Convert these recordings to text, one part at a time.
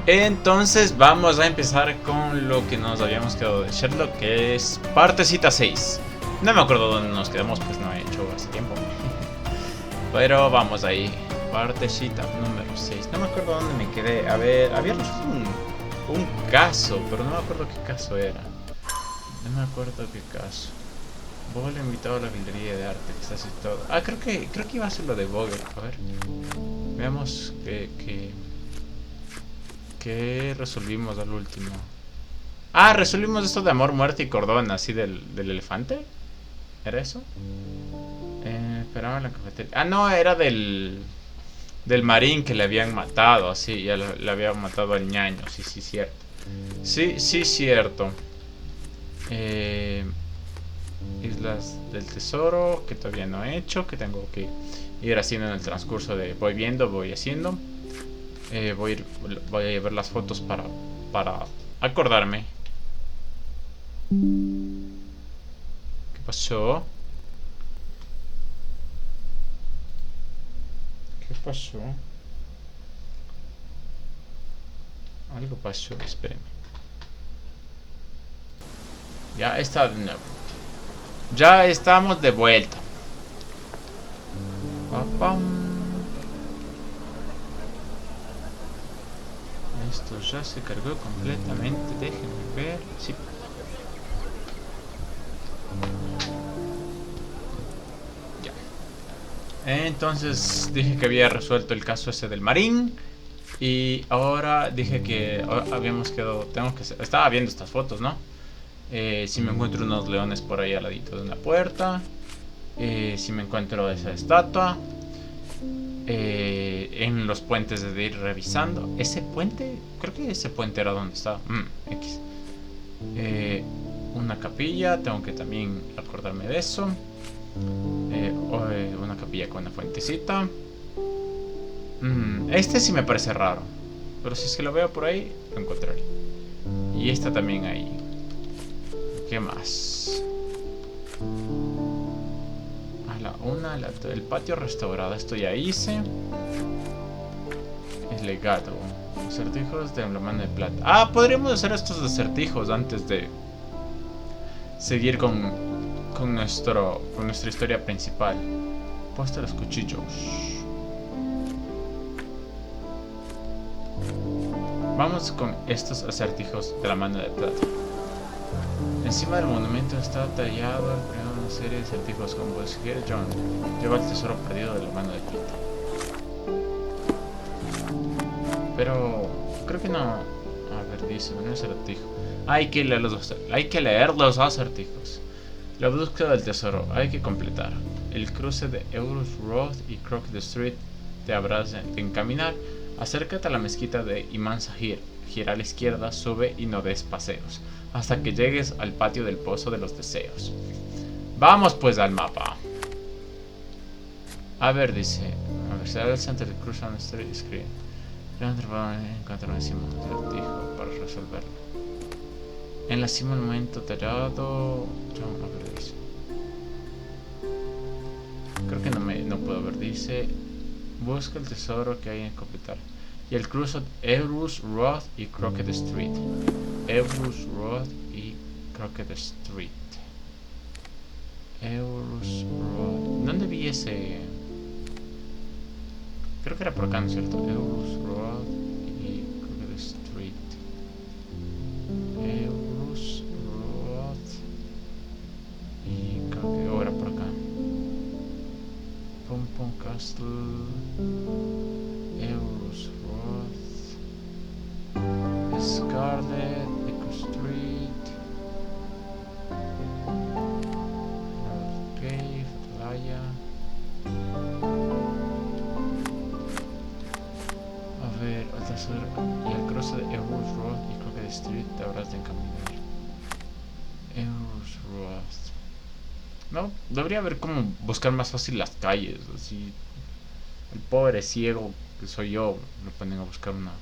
Entonces vamos a empezar con lo que nos habíamos quedado de Sherlock, que es partecita 6. No me acuerdo dónde nos quedamos, pues no he hecho hace tiempo. Pero vamos ahí. Partecita número 6. No me acuerdo dónde me quedé. A ver, había resuelto un caso, pero no me acuerdo qué caso era. No me acuerdo qué caso. Bogle invitado a la galería de arte, que está así todo. Ah, creo que iba a ser lo de Bogle. A ver. Veamos que resolvimos al último. Ah, resolvimos esto de amor, muerte y cordón, así del elefante. ¿Era eso? Esperaba en la cafetería. Ah, no, era del marín que le habían matado, así, ya le habían matado al ñaño, sí, sí, cierto. Sí, sí, cierto. Eh, Islas del Tesoro, que todavía no he hecho, que tengo que ir haciendo en el transcurso de voy viendo, voy haciendo. Voy a ver las fotos para acordarme. ¿Qué pasó? ¿Qué pasó? Algo pasó, espérenme. Ya está de nuevo. Ya estamos de vuelta. Papam. Esto ya se cargó completamente. Déjenme ver. Sí. Ya. Entonces dije que había resuelto el caso ese del marín. Y ahora dije que habíamos quedado. Estaba viendo estas fotos, ¿no? Si me encuentro unos leones por ahí al ladito de una puerta. Si me encuentro esa estatua. En los puentes de ir revisando. Ese puente, creo que ese puente era donde estaba. X. Una capilla, tengo que también acordarme de eso. Una capilla con una fuentecita. Este sí me parece raro, pero si es que lo veo por ahí, lo encontraré. Y esta también ahí. ¿Qué más? El patio restaurado, esto ya hice. El legado. Acertijos de la mano de plata. Ah, podríamos hacer estos acertijos antes de seguir con nuestra historia principal. Poste los cuchillos. Vamos con estos acertijos de la mano de plata. Encima del monumento está tallado una serie de acertijos como sugiere John. Lleva el tesoro perdido de la mano de plata. Pero creo que no. A ver, dice un acertijo. Hay que leer los acertijos. La búsqueda del tesoro. Hay que completar. El cruce de Eurus Road y Crooked Street te habrás de encaminar. Acércate a la mezquita de Imán Sahir. Gira a la izquierda, sube y no des paseos. Hasta que llegues al patio del Pozo de los Deseos. Vamos pues al mapa. A ver, dice. A ver, será el centro de Cruz on Street Screen. Encontrar encima un acertijo para resolverlo. En la cima del momento tallado. A ver, dice. Creo que no puedo ver. Dice. Busca el tesoro que hay en completar. Y el cruce Eurus Road y Crooked Street. Eurus Road y Crooked Street. Eurus Road. ¿Dónde vi ese? Creo que era por acá, ¿no es cierto? Eurus Road y Crooked Street. Eurus Road y creo que ahora por acá. Pum Pum Castle. Eurus Road. Scarlet. Echo Street. North Cave. Playa. A ver, al tercer y al cruce de Eurus Road y Crooked Street te habrás de encaminar. Eurus Road. No, debería haber como buscar más fácil las calles, así. El pobre ciego que soy yo me ponen a buscar una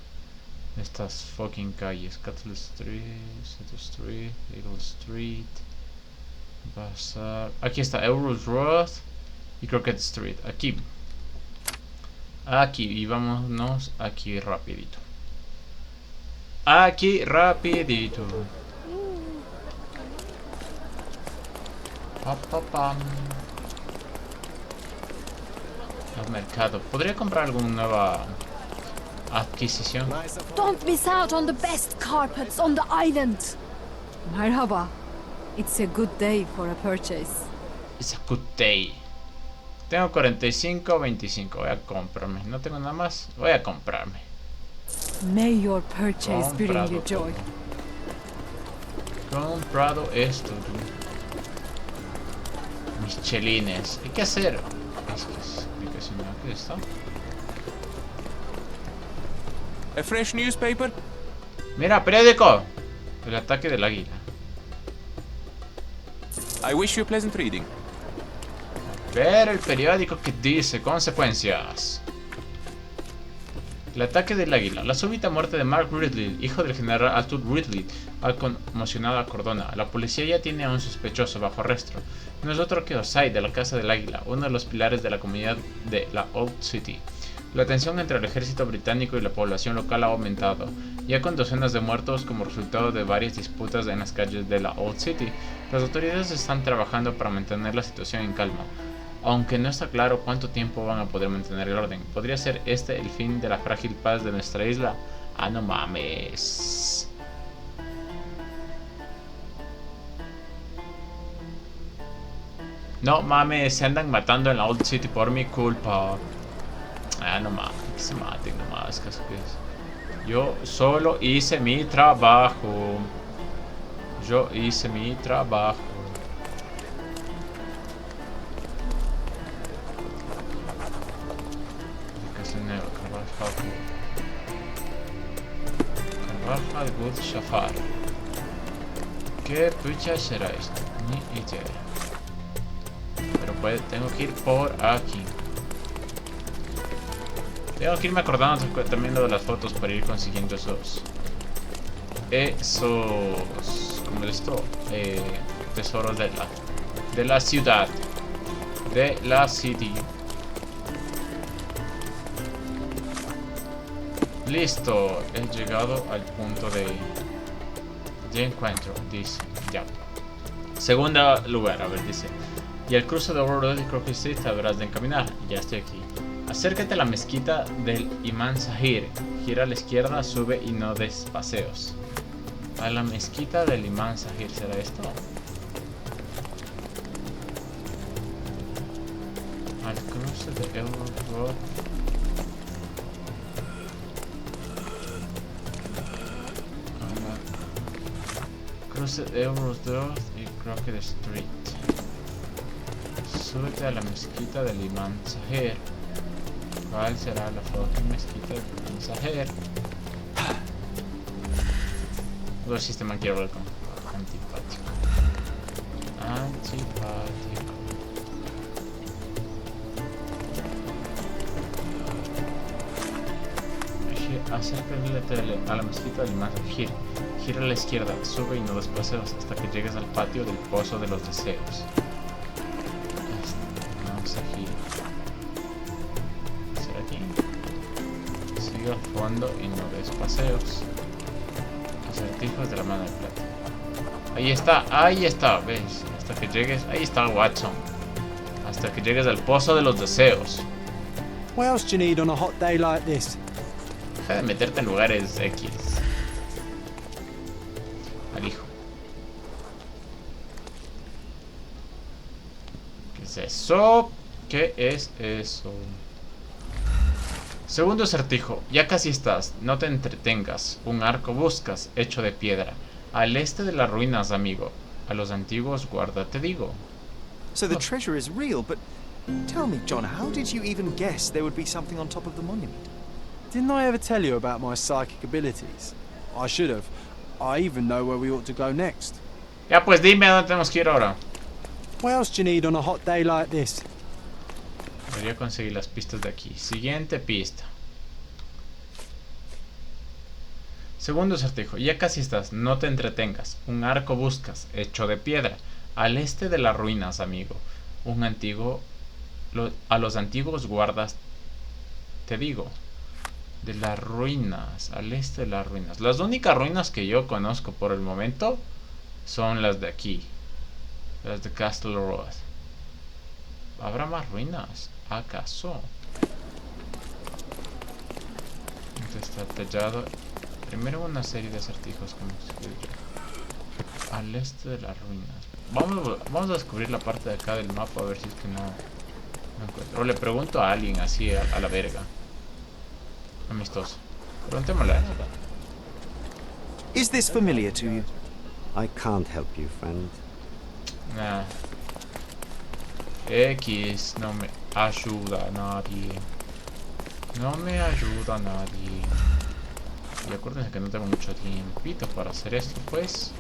de estas fucking calles. Cattle Street, Center Street, Eagle Street, Bazaar. Aquí está, Eurus Road y Crooked Street. Aquí y vámonos aquí rapidito. Aquí, rapidito. Pa, pa, pam. Al mercado. ¿Podría comprar alguna nueva adquisición? Don't miss out on the best carpets on the island. Merhaba. It's a good day for a purchase. It's a good day. Tengo 45, 25. Voy a comprarme. No tengo nada más. Voy a comprarme. May your purchase bring Comprado you joy. todo. Comprado esto. Mis chelines. Hay que hacer. ¿Qué está? A fresh newspaper? Mira, periódico. El ataque del águila. I wish you pleasant reading. Ver el periódico que dice consecuencias. El ataque del águila. La súbita muerte de Mark Ridley, hijo del general Arthur Ridley, ha conmocionado a Cordona. La policía ya tiene a un sospechoso bajo arresto. No es otro que Osai de la Casa del Águila, uno de los pilares de la comunidad de la Old City. La tensión entre el ejército británico y la población local ha aumentado, ya con docenas de muertos como resultado de varias disputas en las calles de la Old City. Las autoridades están trabajando para mantener la situación en calma, aunque no está claro cuánto tiempo van a poder mantener el orden. ¿Podría ser este el fin de la frágil paz de nuestra isla? Ah, no mames. No mames, se andan matando en la Old City por mi culpa. Ah, no mames, que se maten nomás, ¿qué es? Yo solo hice mi trabajo. Yo hice mi trabajo. Carvajal Good Shafar. ¿Qué pucha será esto? Ni idea. Pero pues tengo que ir por aquí. Tengo que irme acordando también lo de las fotos para ir consiguiendo esos. ¿Cómo es esto? Tesoros de la ciudad. De la city. Listo, he llegado al punto de encuentro, dice, ya. Segundo lugar, a ver, dice. Y al cruce de Overroad creo que sí te habrás de encaminar. Ya estoy aquí. Acércate a la mezquita del Imán Zahir. Gira a la izquierda, sube y no des paseos. A la mezquita del Imán Zahir, ¿será esto? Al cruce de Overroad. Cruce de Overroad y Crooked Street. Súbete a la mezquita del Imán Zahir. ¿Cuál será la fucking mezquita del Imán Zahir? No sé si este man quiere hablar con antipático. Antipático. Acércate a la mezquita del Imán Zahir. Gira a la izquierda, sube y no des paseos hasta que llegues al patio del Pozo de los Deseos. Vamos a girar. ¿Será aquí? Sigue al fondo y no des paseos. Acertijos de la Mano de Plata. Ahí está, ¿ves? Hasta que llegues, ahí está Watson. Hasta que llegues al Pozo de los Deseos. What else do you need on a hot day like this? Deja de meterte en lugares X. Al hijo. ¿Qué es eso? ¿Qué es eso? Segundo acertijo. Ya casi estás. No te entretengas. Un arco buscas, hecho de piedra. Al este de las ruinas, amigo. A los antiguos guarda, te digo. So the treasure is real, but tell me, John, how did you even guess there would be something on top of the monument? Didn't I ever tell you about my psychic abilities? I should have. I even know where we ought to go next. Ya pues dime a dónde tenemos que ir ahora. What else do you need on a hot day like this? Debería conseguir las pistas de aquí. Siguiente pista. Segundo acertijo. Ya casi estás. No te entretengas. Un arco buscas, hecho de piedra. Al este de las ruinas, amigo. Un antiguo... a los antiguos guardas, te digo. De las ruinas, al este de las ruinas. Las únicas ruinas que yo conozco por el momento son las de aquí. Las de Castle Road. ¿Habrá más ruinas? ¿Acaso? Está tallado. Primero una serie de acertijos como se al este de las ruinas. Vamos a descubrir la parte de acá del mapa a ver si es que no encuentro. O le pregunto a alguien así a la verga. Amistoso. Preguntémosle. Is this familiar to you? I can't help you, friend. Nah. X no me ayuda a nadie. No me ayuda a nadie. Y acuérdense que no tengo mucho tiempito para hacer esto, pues.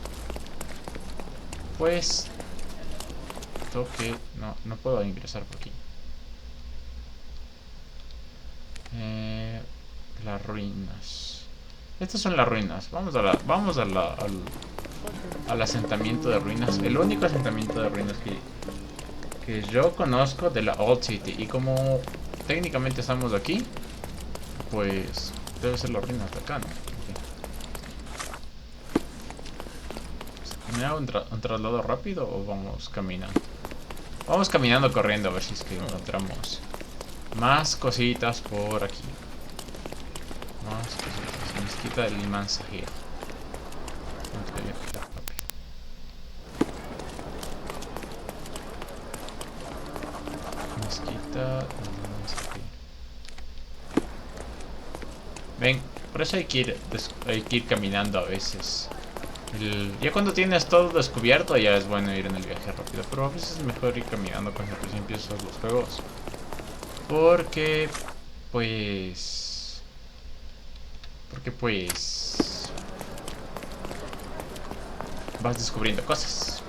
Toque. No puedo ingresar por aquí. Las ruinas. Estas son las ruinas. Vamos al asentamiento de ruinas. El único asentamiento de ruinas que yo conozco de la Old City. Y como técnicamente estamos aquí, pues debe ser las ruinas de acá, ¿no? ¿Me hago un traslado rápido o vamos caminando? Vamos caminando, corriendo, a ver si es que encontramos más cositas por aquí. Más cositas. Mezquita del imán sahir. Mezquita del imán sahir. Ven, por eso hay que ir caminando a veces. Ya cuando tienes todo descubierto ya es bueno ir en el viaje rápido. Pero a veces es mejor ir caminando cuando recién empiezas los juegos. Porque pues vas descubriendo cosas.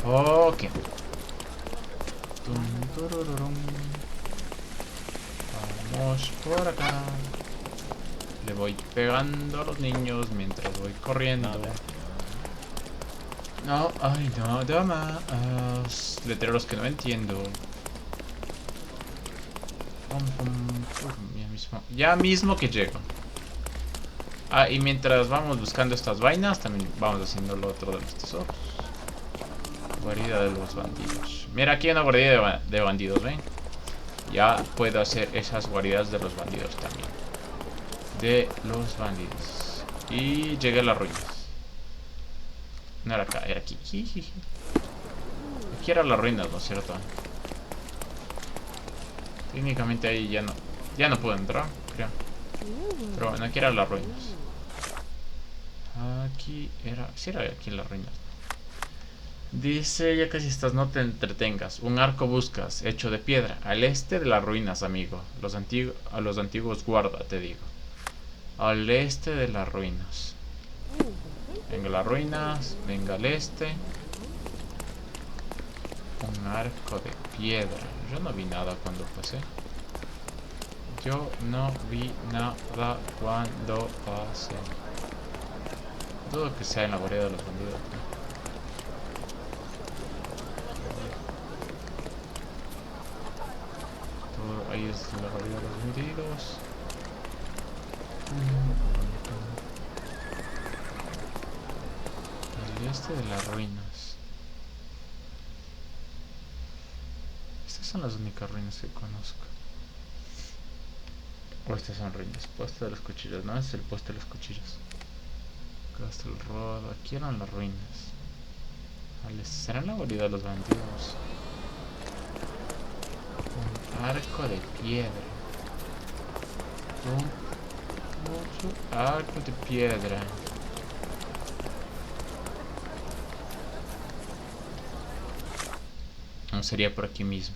Ok. Vamos por acá. Le voy pegando a los niños mientras voy corriendo. No, ay, no, dama. Letreros que no entiendo. Ya mismo que llego. Y mientras vamos buscando estas vainas, también vamos haciendo lo otro de los tesoros. Guarida de los bandidos. Mira, aquí hay una guarida de bandidos, ¿ven? Ya puedo hacer esas guaridas de los bandidos también. De los bandidos. Y llegué a las ruinas. No era acá, era aquí. Aquí eran las ruinas, ¿no es cierto? Técnicamente ahí ya no puedo entrar, creo. Pero bueno, aquí eran las ruinas. Aquí era... Sí era aquí las ruinas. Dice, ya casi estás, no te entretengas. Un arco buscas, hecho de piedra. Al este de las ruinas, amigo. A los antiguos guarda, te digo. Al este de las ruinas. Venga las ruinas, venga al este. Un arco de piedra. Yo no vi nada cuando pasé. Dudo que sea en la guarida de los bandidos, ¿no? Ahí es la guarida de los bandidos. El este de las ruinas. Estas son las únicas ruinas que conozco. O estas son ruinas. Poste de los cuchillos. No, es el poste de los cuchillos. Restaurado. Aquí eran las ruinas. ¿Será la guarida de los bandidos? Un arco de piedra. Un arco de piedra. No sería por aquí mismo.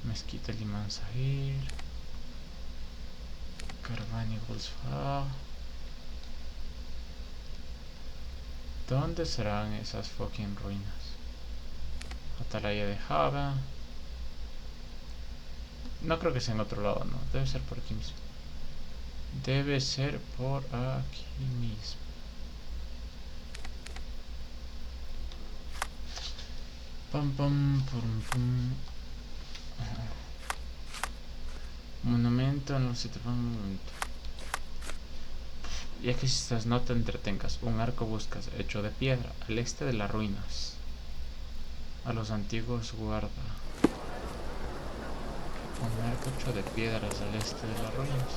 Mezquita el imán sahir. Caravani Golsfa. ¿Dónde serán esas fucking ruinas? Atalaya de Java. No creo que sea en otro lado, no. Debe ser por aquí mismo. Debe ser por aquí mismo. Pum pum pum pum. Monumento, no sé, te fue un momento. Ya que si estás, no te entretengas. Un arco buscas, hecho de piedra, al este de las ruinas. A los antiguos guarda. Un arco hecho de piedras al este de las ruinas.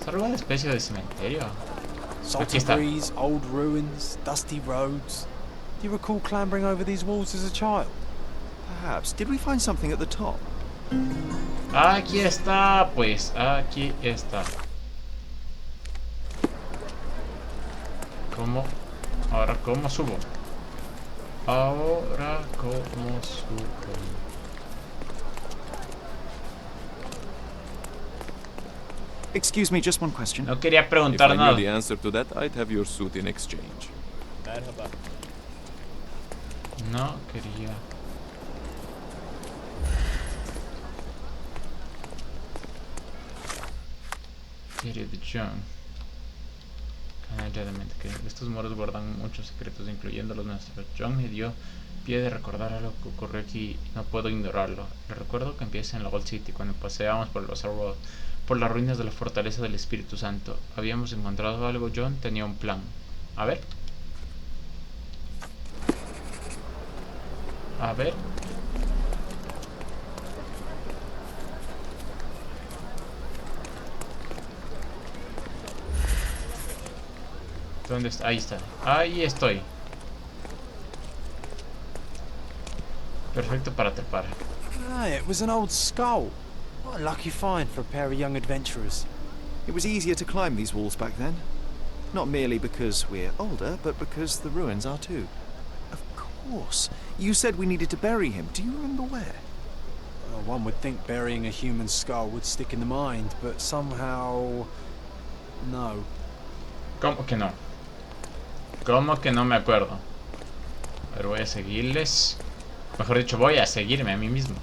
¿Es alguna especie de cementerio? Aquí Salty está. breeze, old ruins, dusty roads. Do you recall clambering over these walls as a child? Perhaps. Did we find something at the top? Aquí está, pues. Aquí está. ¿Cómo? Ahora, ¿cómo subo? Ahora, ¿cómo subo? Excuse me, just one question. No quería If preguntar I knew nada. the answer to that, I'd have your suit in exchange. No quería. Diario de John. Canalladamente que estos muros guardan muchos secretos, incluyendo los nuestros. John me dio pie de recordar algo que ocurrió aquí y no puedo ignorarlo. Le recuerdo que empieza en la Old City, cuando paseábamos por el Restaurado, por las ruinas de la fortaleza del Espíritu Santo. Habíamos encontrado algo. John tenía un plan. A ver. A ver. ¿Dónde está? Ahí está. Ahí estoy. Perfecto para trepar. Ah, it was an old skull. What a lucky find for a pair of young adventurers. It was easier to climb these walls back then. Not merely because we're older, but because the ruins are too. Of course. You said we needed to bury him. Do you remember where? Well, one would think burying a human skull would stick in the mind, but somehow... no. ¿Cómo que no? ¿Cómo que no me acuerdo? A ver, voy a seguirles. Mejor dicho, voy a seguirme a mí mismo.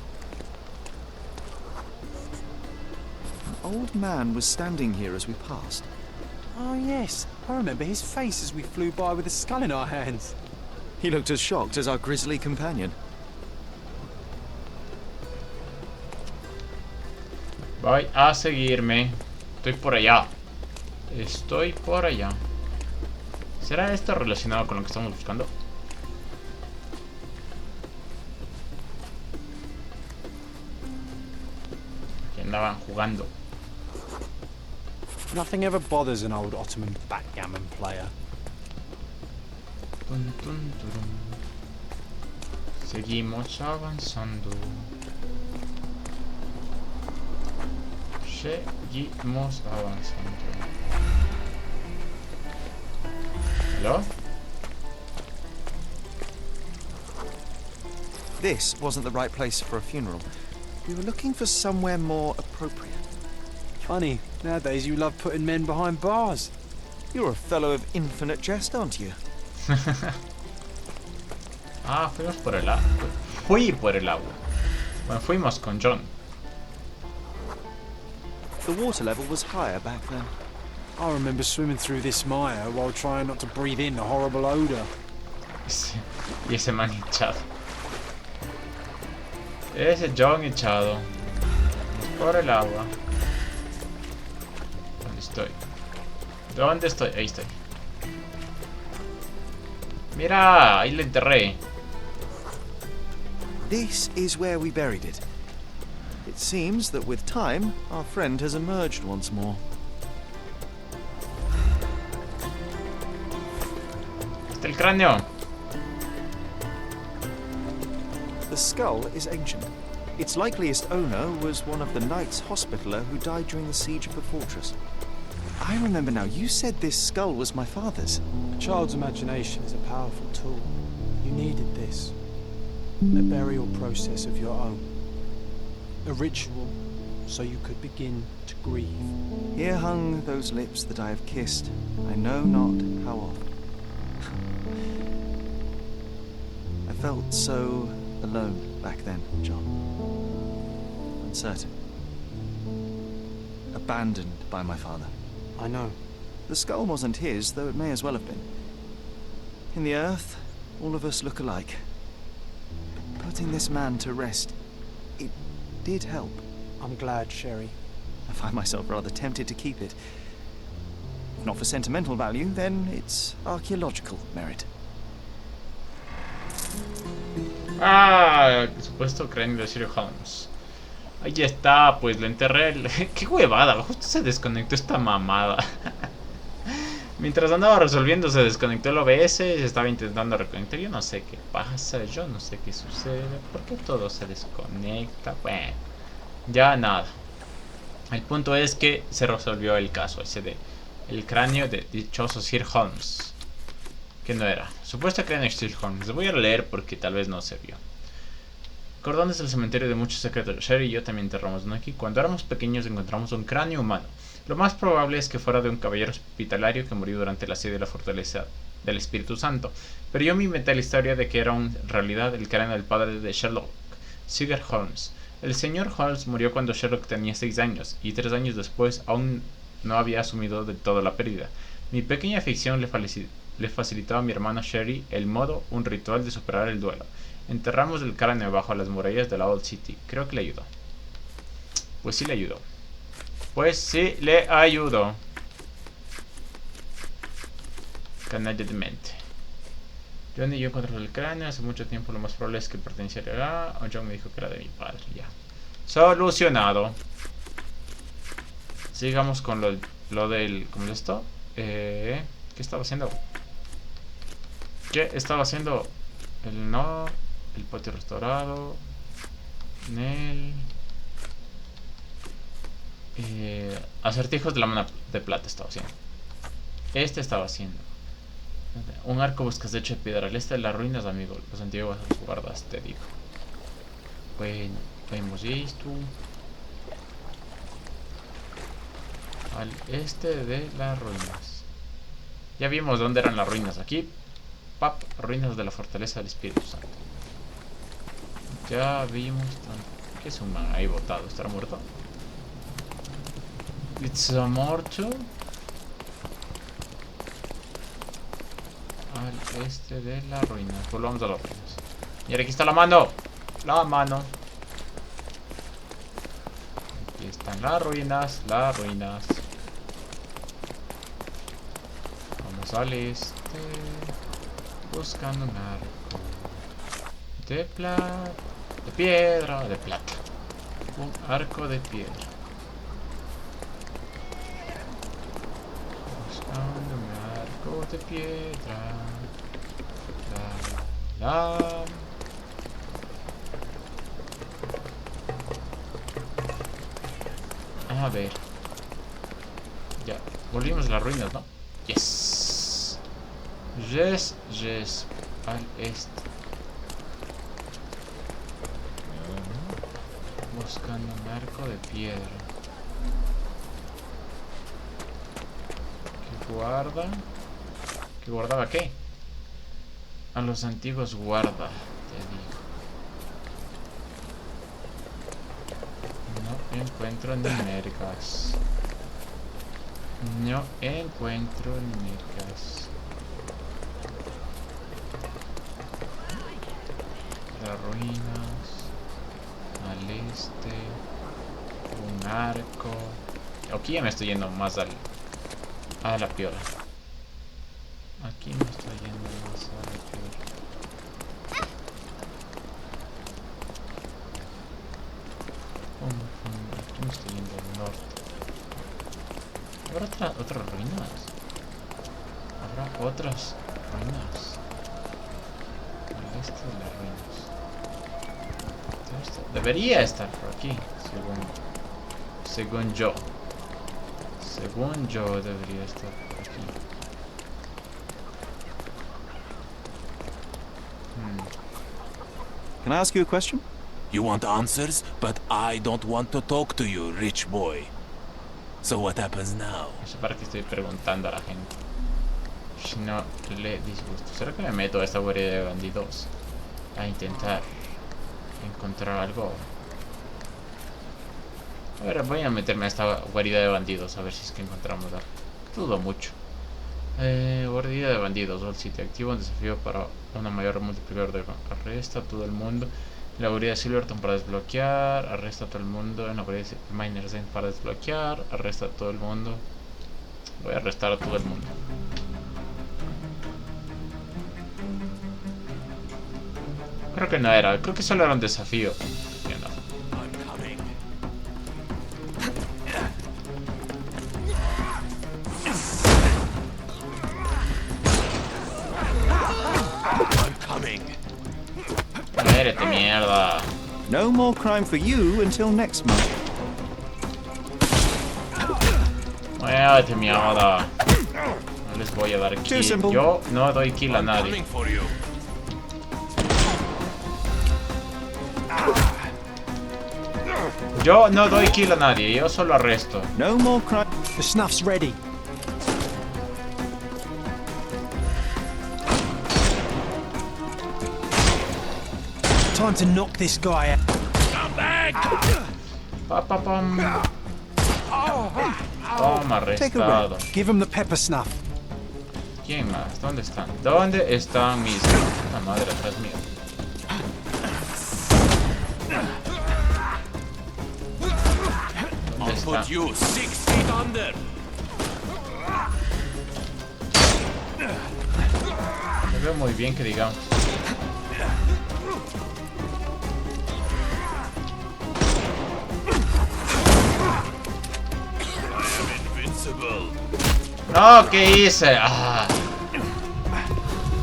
An old man was standing here as we passed. Oh yes, I remember his face as we flew by with a skull in our hands. He looked as shocked as our grisly companion. Voy a seguirme. Estoy por allá. Estoy por allá. ¿Será esto relacionado con lo que estamos buscando? Aquí andaban jugando. Nothing ever bothers an old Ottoman backgammon player. Tun, tun, turum. Seguimos avanzando. Seguimos avanzando. ¿Hello? This wasn't the right place for a funeral. We were looking for somewhere more appropriate. Funny, nowadays you love putting men behind bars. You're a fellow of infinite jest, aren't you? Ah, fuimos por el agua. Fui por el agua. Bueno, fuimos con John. The water level was higher back then. I remember swimming through this mire while trying not to breathe in the horrible odour. Y ese man hinchado. Ese John hinchado. Por el agua. ¿Dónde estoy? ¿Dónde estoy? Ahí estoy. Mira, ahí le enterré. This is where we buried it. It seems that with time, our friend has emerged once more. Está el cráneo. The skull is ancient. Its likeliest owner was one of the Knights Hospitaller who died during the siege of the fortress. I remember now, you said this skull was my father's. A child's imagination is a powerful tool. You needed this. A burial process of your own. A ritual so you could begin to grieve. Here hung those lips that I have kissed, I know not how oft. I felt so alone back then, John. Uncertain. Abandoned by my father. I know. The skull wasn't his, though it may as well have been. In the earth, all of us look alike. Putting this man to rest, it did help. I'm glad, Sherry. I find myself rather tempted to keep it. If not for sentimental value, then it's archaeological merit. Ah, el supuesto cráneo de Sherlock Holmes. Ahí está, pues lo enterré. Qué huevada, justo se desconectó esta mamada. Mientras andaba resolviendo se desconectó el OBS, se estaba intentando reconectar. Yo no sé qué pasa, yo no sé qué sucede, por qué todo se desconecta. Bueno, ya nada. El punto es que se resolvió el caso ese de el cráneo de dichoso Sir Holmes. Que no era. Supuesto cráneo de Sir Holmes. Lo voy a leer porque tal vez no se vio. Cordón es el cementerio de muchos secretos. Sherry y yo también enterramos uno aquí. Cuando éramos pequeños encontramos un cráneo humano. Lo más probable es que fuera de un caballero hospitalario que murió durante el asedio de la fortaleza del Espíritu Santo. Pero yo me inventé la historia de que era en realidad el cráneo del padre de Sherlock, Sir Holmes. El señor Holmes murió cuando Sherlock tenía 6 años, y 3 años después aún no había asumido del todo la pérdida. Mi pequeña ficción le facilitó a mi hermano Sherry el modo, un ritual de superar el duelo. Enterramos el cráneo bajo las murallas de la Old City. Creo que le ayudó. Pues sí le ayudó. Pues sí le ayudó. Canalla de mente. John y yo encontramos el cráneo. Hace mucho tiempo lo más probable es que perteneciera a... John me dijo que era de mi padre. Ya. Solucionado. Sigamos con lo del... ¿Cómo es esto? ¿Qué estaba haciendo? ¿Qué estaba haciendo? El no... El Poste restaurado. Nel. Acertijos de la mano de plata estaba haciendo. Este estaba haciendo. Un arco buscas hecho de piedra. Al este de las ruinas, amigo. Los antiguos guardas, te digo. Bueno, vemos esto. Al este de las ruinas. Ya vimos dónde eran las ruinas. Aquí, pap, ruinas de la fortaleza del Espíritu Santo. Ya vimos. ¿Qué es un man ahí botado? ¿Estará muerto? It's a muerto. Al este de las ruinas. Volvamos a las ruinas. Y ahora aquí está la mano. La mano. Aquí están las ruinas. Las ruinas. Vamos al este. Buscando un arco. De plata. De piedra. De plata. Un arco de piedra. Buscando un arco de piedra. La, la. A ver. Ya. Volvimos a las ruinas, ¿no? Yes. Yes, yes. Al este. Buscando un arco de piedra. ¿Qué guarda? ¿Qué guardaba qué? A los antiguos guarda, te digo. No encuentro ni mergas. No encuentro ni mergas. Las ruinas. Al este. Un arco. Aquí ya me estoy yendo más a la piola. Aquí me estoy yendo más a la piola. Aquí me estoy yendo al norte. ¿Habrá otras ruinas? ¿Habrá otras ruinas? Al este de las ruinas. Debería estar por aquí, según yo. Según yo debería estar por aquí. Can I ask you a question? You want answers, but I don't want to talk to you, rich boy. So what happens now? Eso para que estoy preguntando a la gente. Si no le disgusto. ¿Será que me meto a esta guarida de bandidos a intentar encontrar algo? A ver, voy a meterme a esta guarida de bandidos a ver si es que encontramos algo. Dudo mucho. Guarida de bandidos. Old City. Activa un desafío para una mayor multiplicador de arresta a todo el mundo La guarida de Silverton para desbloquear. Arresta a todo el mundo. En la guarida de Miners End para desbloquear. Arresta a todo el mundo. Voy a arrestar a todo el mundo. Creo que no era. Creo que solo era un desafío. Muérete, mierda. No more crime for you until next month. Muérete, mierda. No les voy a dar kill. Yo no doy kill a nadie. Yo no doy kill a nadie. Yo solo arresto. No more crime. The snuff's ready. Time to knock this guy out. Pa, pa, pam. Toma, Take a arrestado. rest. Give him the pepper snuff. ¿Quién más? ¿Dónde están? ¿Dónde están mis... La madre atrás mío. ¿Dónde están? Put you 6 feet under. Me veo muy bien que digamos. No, ¿qué hice? Ah.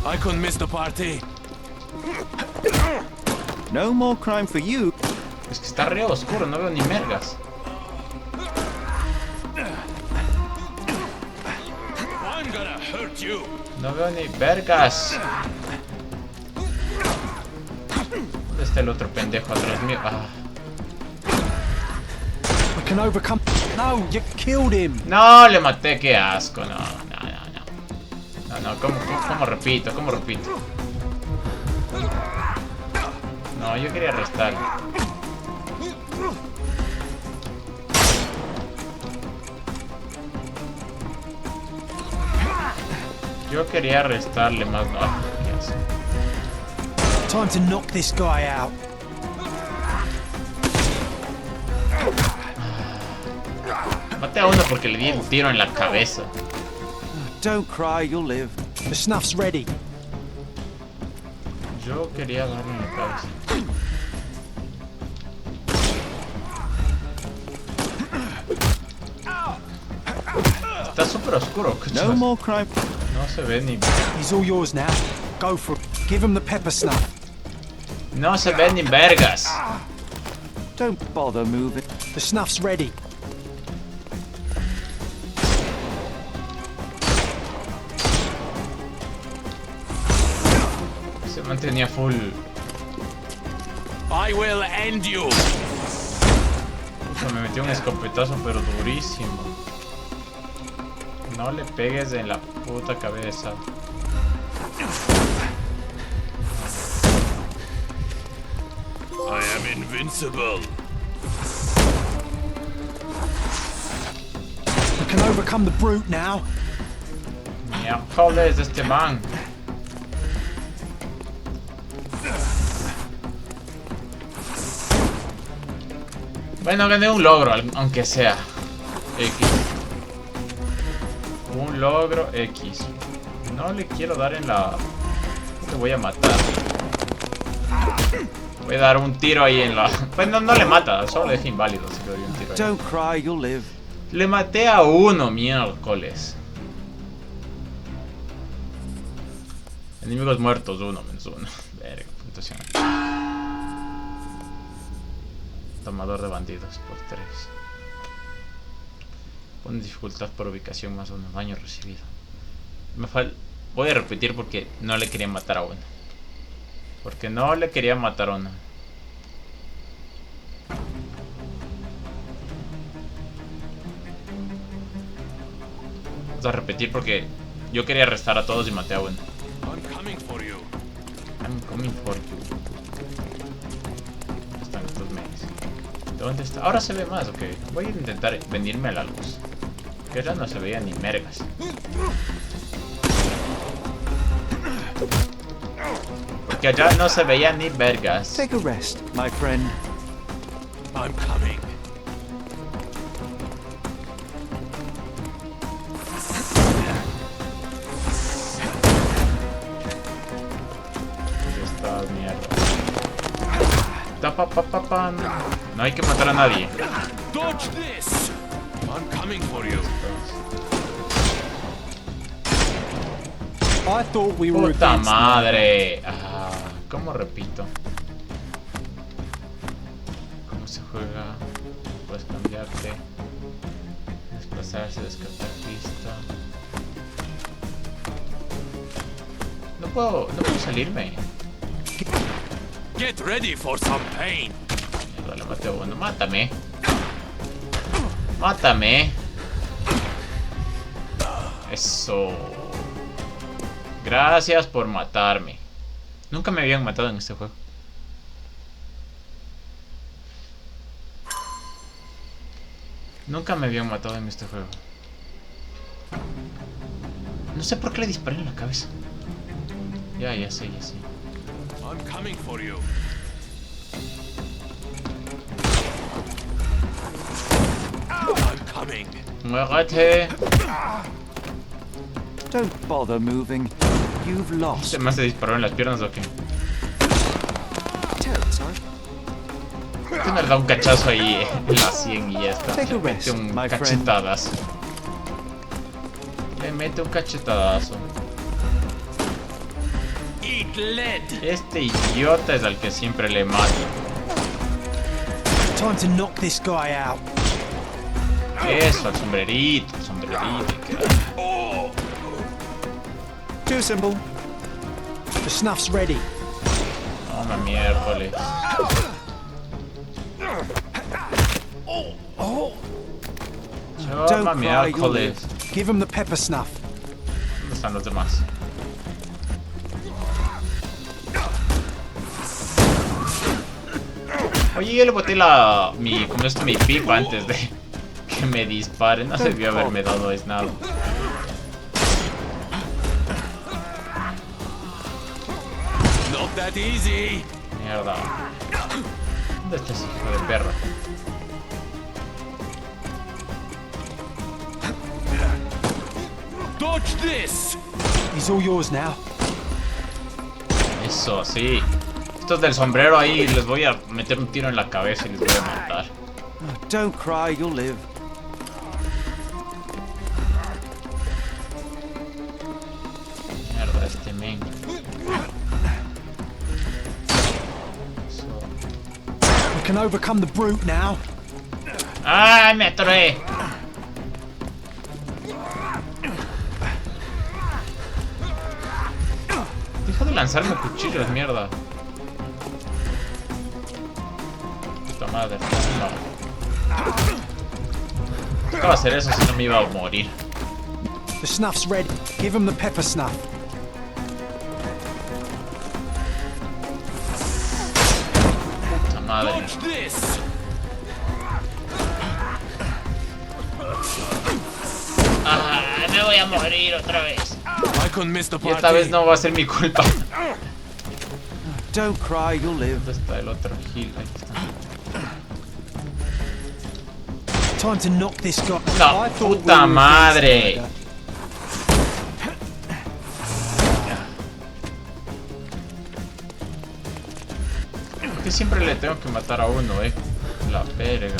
I couldn't miss the party. No more crime for you. Es que está re oscuro, no veo ni mergas. I'm gonna hurt you. No veo ni vergas. ¿Dónde está el otro pendejo atrás mío? Ah. We can overcome. No, you killed him. No, le maté, qué asco. No, no, no, no. No, no, ¿cómo repito? ¿Cómo repito? No, yo quería arrestarle. Yo quería arrestarle más. No, qué asco. Time to knock this guy out. Maté a uno porque le di un tiro en la cabeza. Don't cry, you'll live. The snuff's ready. Yo quería darle en la cabeza. Está súper oscuro, Cuchillos. No more crime. No se ve ni... He's all yours now. Go for it. Give him the pepper snuff. No se ve ni vergas. Don't bother moving. The snuff's ready. Se mantenía full. I will end you. Me metió un escopetazo pero durísimo. No le pegues en la puta cabeza. I am invincible. We can overcome the brute now. Miércoles de este man. Bueno, gané un logro, aunque sea X. Un logro X. No le quiero dar en la... Te voy a matar. Voy a dar un tiro ahí en la... Bueno, no le mata, solo deja inválido si le doy un tiro ahí. Don't cry, you'll live. Le maté a uno, miércoles. Enemigos muertos, uno menos uno. Verga, puntuación. Tomador de bandidos por 3. Pone dificultad por ubicación más 1. Daño recibido. Voy a repetir porque no le quería matar a uno. Porque no le quería matar a uno. Vamos a repetir porque yo quería arrestar a todos y maté a uno. I'm coming for you. I'm coming for you. Están estos medios. ¿Dónde está? Ahora se ve más, ok. Voy a intentar venirme a la luz. Que ya no se veía ni mergas. porque allá no se veía ni vergas. Take a rest, my friend. I'm coming. Estas mierdas. Tapapapapan. No hay que matar a nadie. Dodge this! I'm coming for you. I thought we were Puta against madre. ¿Cómo repito? ¿Cómo se juega? Puedes cambiarte. Desplazarse, descartar pista. No puedo salirme. Get ready for some pain. Mierda, le maté a uno. Mátame. Mátame. Eso. Gracias por matarme. Nunca me habían matado en este juego. Nunca me habían matado en este juego. No sé por qué le disparé en la cabeza. Ya sé. I'm coming for you. I'm coming. Muérete. Don't bother moving. You've lost. ¿Se me disparó en las piernas o qué? Territory. Este me da un cachazo ahí en la 100 y ya está. Take a Le mete rest, un my friend. cachetadazo. Le mete un cachetadazo. Eat lead. Este idiota es al que siempre le mato. Time to knock this guy out. Eso, al sombrerito, Too simple. The snuff's ready. Toma miércoles. Toma Don't cry, you'll miércoles. live. Give him the pepper snuff. ¿Dónde están los demás? Oye, yo le boté mi pipa antes de que me dispare. No debió haberme dado nada. Not that easy. Mierda. ¿Dónde está ese hijo de perra? Dodge this. He's all yours now. Eso, sí. Estos del sombrero ahí les voy a meter un tiro en la cabeza y les voy a matar. Don't cry, you'll live. Mierda, este men. Eso. We can overcome the brute now. ¡Ay, me atoré! Deja de lanzarme cuchillos, mierda. Puta madre. No. ¿Qué va a hacer eso si no me iba a morir? The snuff's ready. Give him the pepper snuff. Puta madre. Dodge this. Me voy a morir otra vez. I couldn't miss the Y party. esta vez no va a ser mi culpa. Don't cry, you'll live. ¿Dónde está el otro Gil? Ahí está. Time to knock this guy. No, I thought we puta were madre. against murder. Que siempre le tengo que matar a uno, La verga.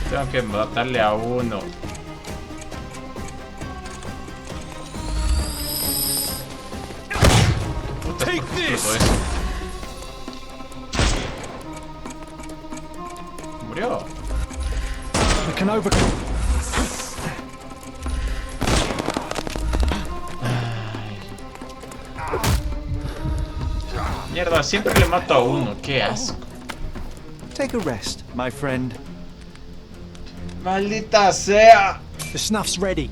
Tengo que matarle a uno. ¿Qué putas Take por qué this. explotó eso? Murió. We can overcome. Mierda, siempre le mato a uno. Qué asco. Take a rest, my friend. Maldita sea. The snuff's ready.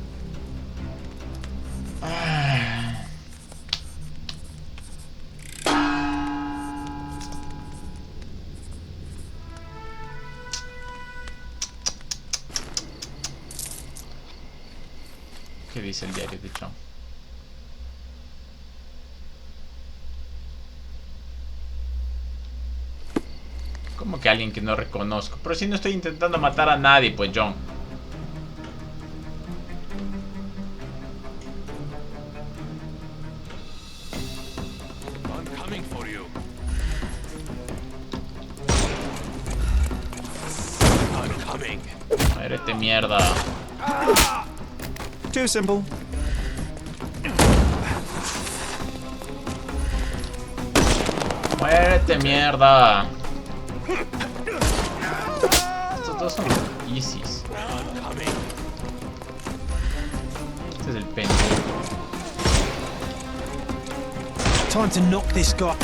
¿Qué dice el diario de John? ¿Cómo que alguien que no reconozco? Pero si no estoy intentando matar a nadie, pues John. I'm coming for you. I'm coming. Muérete, mierda. Too simple. Muérete, mierda. Estos dos son easies. I'm coming. Este es el pendejo. Time to knock this guy.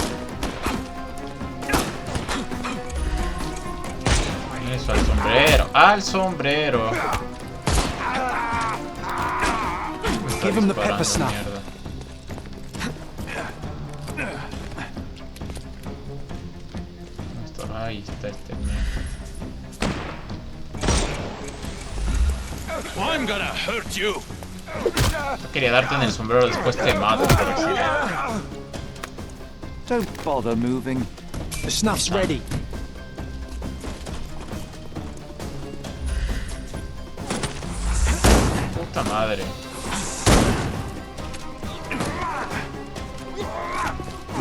Eso, al sombrero. Al sombrero. Me está Give him the disparando, pepper snuff. mierda. Ahí está este mierda. I'm gonna hurt you. No quería darte en el sombrero, después te mato por accidente. Don't bother moving. The snuff's ready. Puta madre.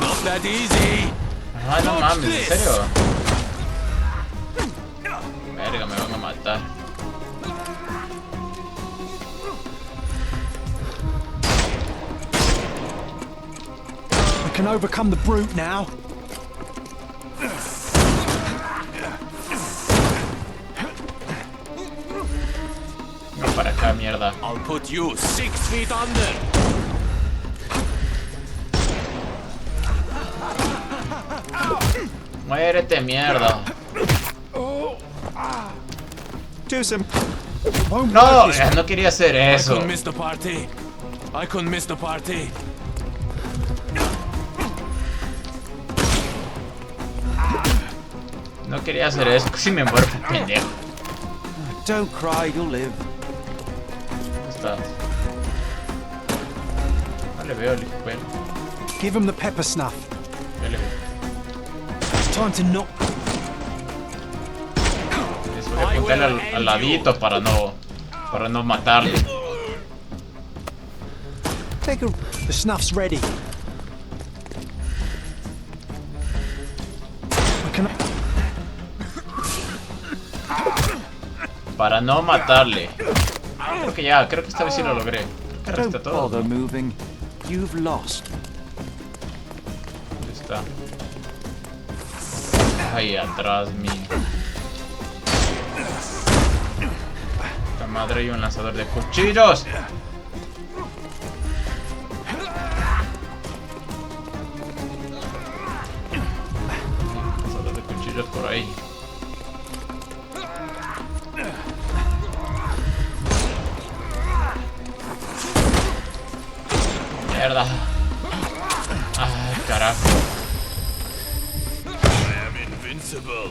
Not that easy. Ah, no mames, ¿en serio? Verga, me van a matar. We can overcome the brute now. No, para acá, mierda. I'll put you 6 feet under. Muérete, mierda. Too simple. Won't No, work this- no quería hacer I eso. couldn't miss the party. I couldn't miss the party. No quería hacer eso. Casi me muero, pendejo. Don't cry, you'll live. ¿Dónde estás? No le veo el hijo, pero Give him the pepper snuff. ya le veo. Time to knock. Les voy a poner al ladito para no matarle. Take a... The snuff's ready. We can... Para no matarle. Creo que esta vez sí lo logré. Creo que Don't está todo. bother ¿No? moving. You've lost. ¿Dónde está? Ahí atrás mío. Esta madre hay un lanzador de cuchillos. Lanzador de cuchillos por ahí. Mierda. Ay, carajo. I am invincible.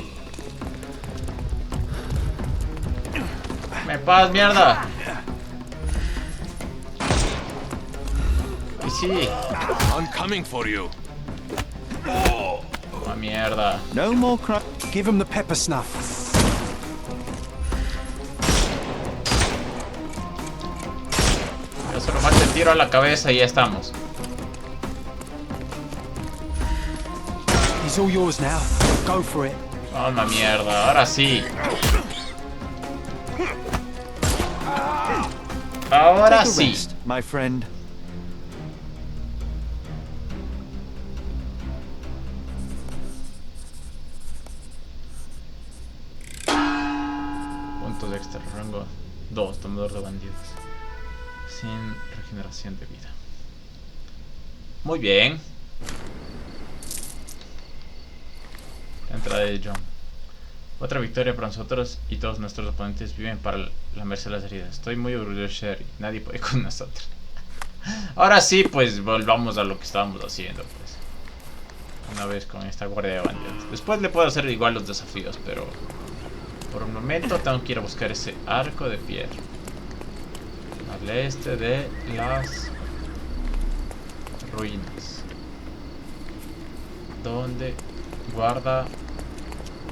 Me paz, mierda. Y sí. I'm coming for you. Toma mierda. No more cry. Give him the pepper snuff. Yo solo más te tiro a la cabeza y ya estamos. He's all yours now. Go for it. Toma mierda, ahora sí. Ahora Take a sí. rest, my friend. Puntos extra, rango 2, tomador de bandidos. Sin regeneración de vida. Muy bien. La entrada de John. Otra victoria para nosotros y todos nuestros oponentes viven para lamerse las heridas. Estoy muy orgulloso de Sherry. Nadie puede con nosotros. Ahora sí, pues volvamos a lo que estábamos haciendo, pues. Una vez con esta guardia de bandidos. Después le puedo hacer igual los desafíos, pero por un momento tengo que ir a buscar ese arco de piedra. Al este de las ruinas. Donde guarda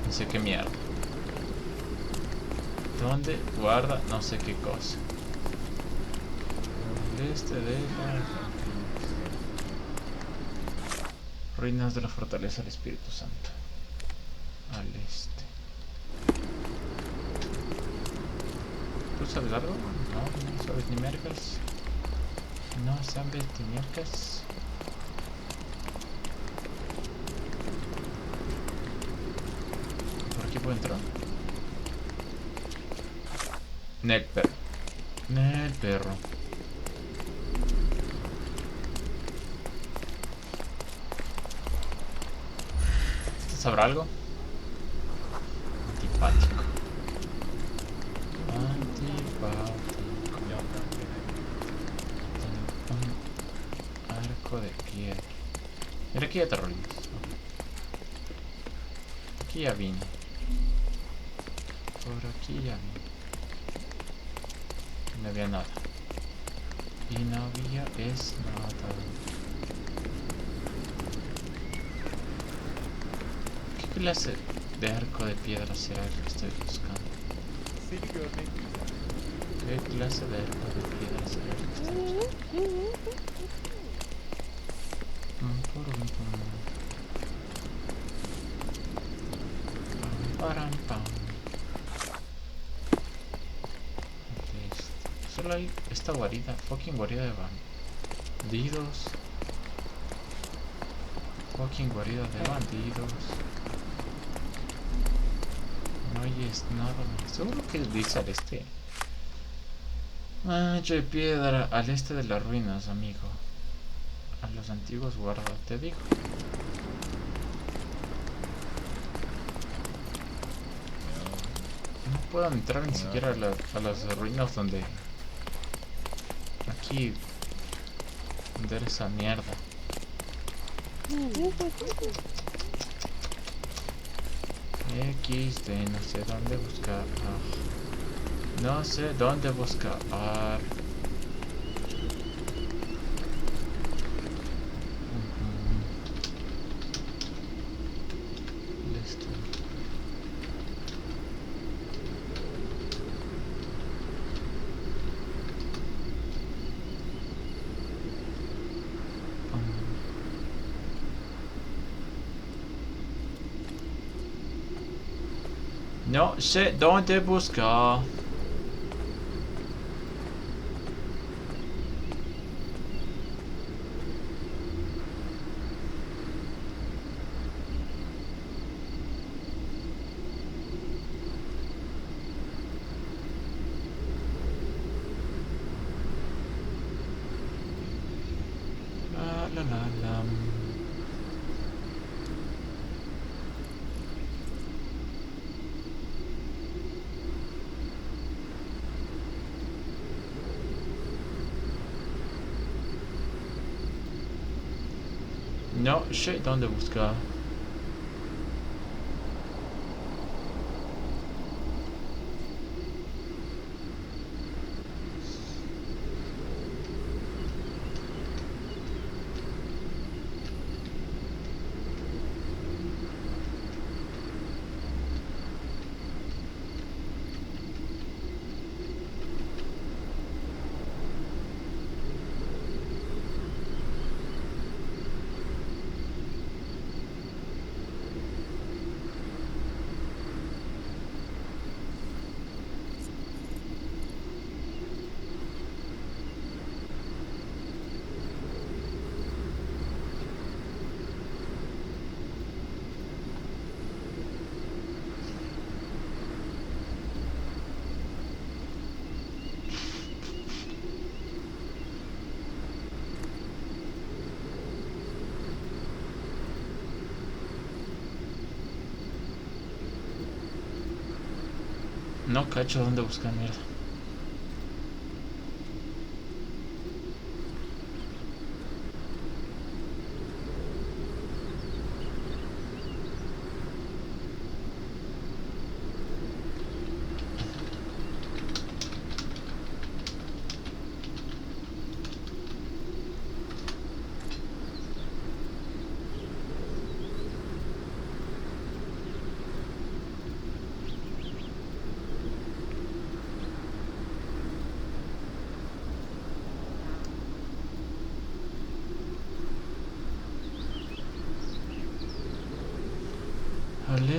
no sé qué mierda. Donde guarda no sé qué cosa. Al este de las ruinas de la fortaleza del Espíritu Santo. Al este. ¿Tú sabes algo? No, no sabes ni mergas. No sabes ni mergas. ¿Por aquí puedo entrar? Nel perro. Nel perro. ¿Este sabrá algo? Antipático. Arco de piedra. Mira, aquí hay terroristas. Aquí ya vine. Por aquí ya vine. No había nada. Y no había es nada. ¿Qué clase de arco de piedra será el que estoy buscando? ¿Qué clase de arco de piedra será el que estoy buscando? Solo hay esta guarida, fucking guarida de bandidos. Fucking guarida de bandidos. No hay nada más. Seguro que dice al este. Ancho de piedra al este de las ruinas, amigo. A los antiguos guardas, te digo. No puedo entrar ni siquiera a las ruinas donde... Aquí... Donde era esa mierda. XD, no sé dónde buscar. No sé dónde buscar. Listo. No sé dónde buscar. La. No sé dónde buscar. No cacho dónde buscar mierda.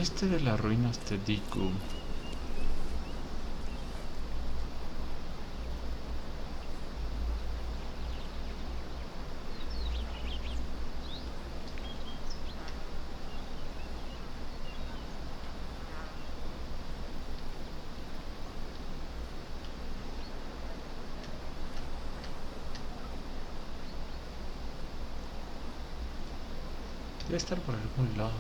oeste de las ruinas de Diku. Debe estar por algún lado.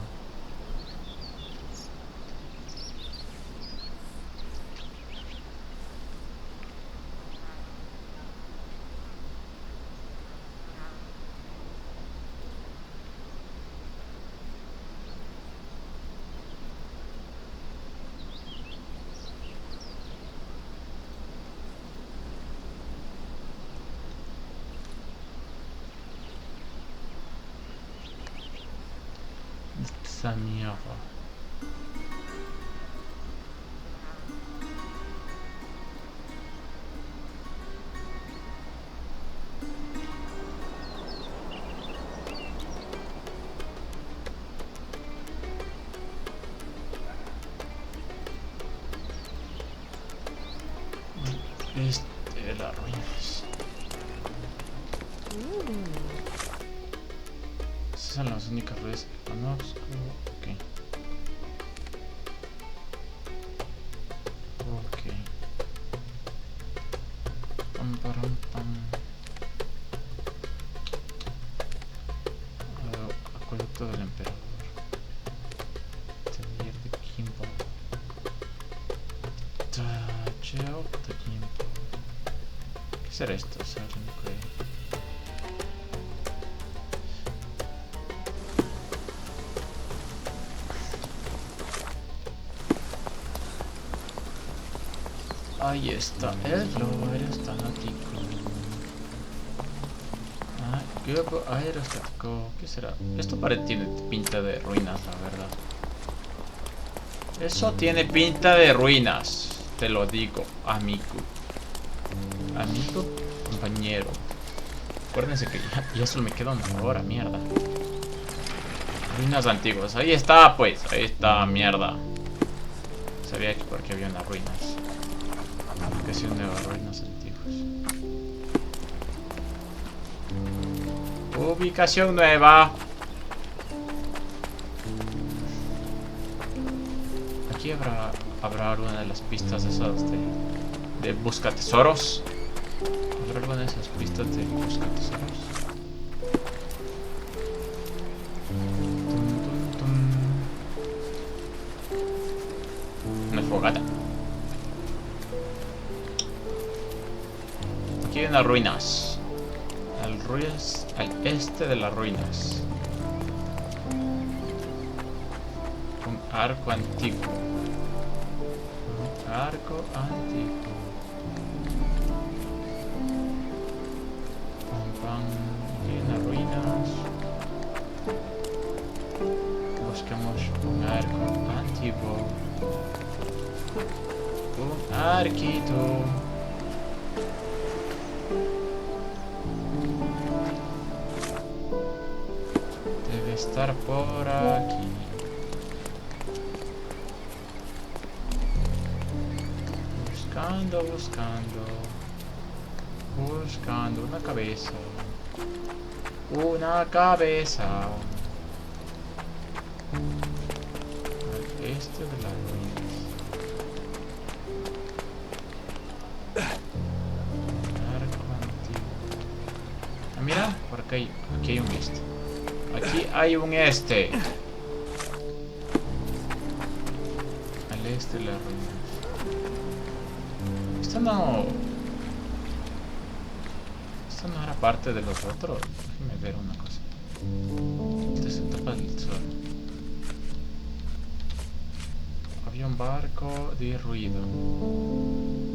Esa mierda. De las ruinas. Esas son las únicas ruinas. No, ok. Ok. Pam, param, pam. Acueducto del emperador. Taller de Kimbo. Tacheo de Kimbo. ¿Qué será esto? Ahí está el globo aerostático. Globo aerostático. ¿Qué será? Esto tiene pinta de ruinas, la verdad. Eso tiene pinta de ruinas. Te lo digo, amigo. Amigo, compañero. Acuérdense que ya solo me queda una hora, mierda. Ruinas antiguas. Ahí está, pues. Ahí está, mierda. Sabía que porque había unas ruinas. Ubicación de ruinas antiguas. Ubicación nueva. Aquí habrá alguna de las pistas esas de busca tesoros. ¿Habrá alguna de esas pistas de busca tesoros? Una fogata. Aquí hay unas ruinas. Al este de las ruinas. Un arco antiguo. Un arco antiguo. Aquí hay unas ruinas. Busquemos un arco antiguo. Un arquito. Debe estar por aquí. Buscando una cabeza. Una cabeza. Al este de las ruinas. Arco antiguo. Mira, por acá aquí hay un este. Aquí hay un este. Al este de las ruinas. Esto no era parte de los otros. Déjenme ver una cosa. Este es un tapa del tesoro. Había un barco de ruido.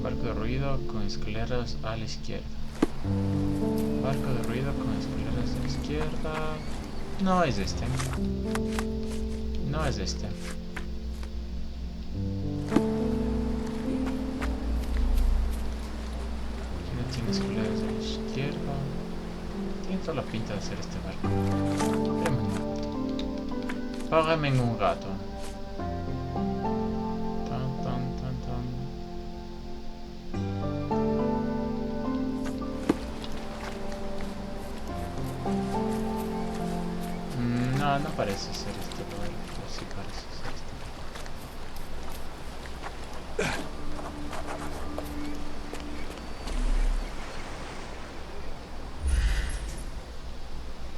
Barco de ruido con escaleras a la izquierda. Barco de ruido con escaleras a la izquierda. No es este. No es este. Tiene escaleras a la izquierda. Tiene toda la pinta de ser este barco. Págame en un gato. parece ser este lugar, pero sí parece ser este.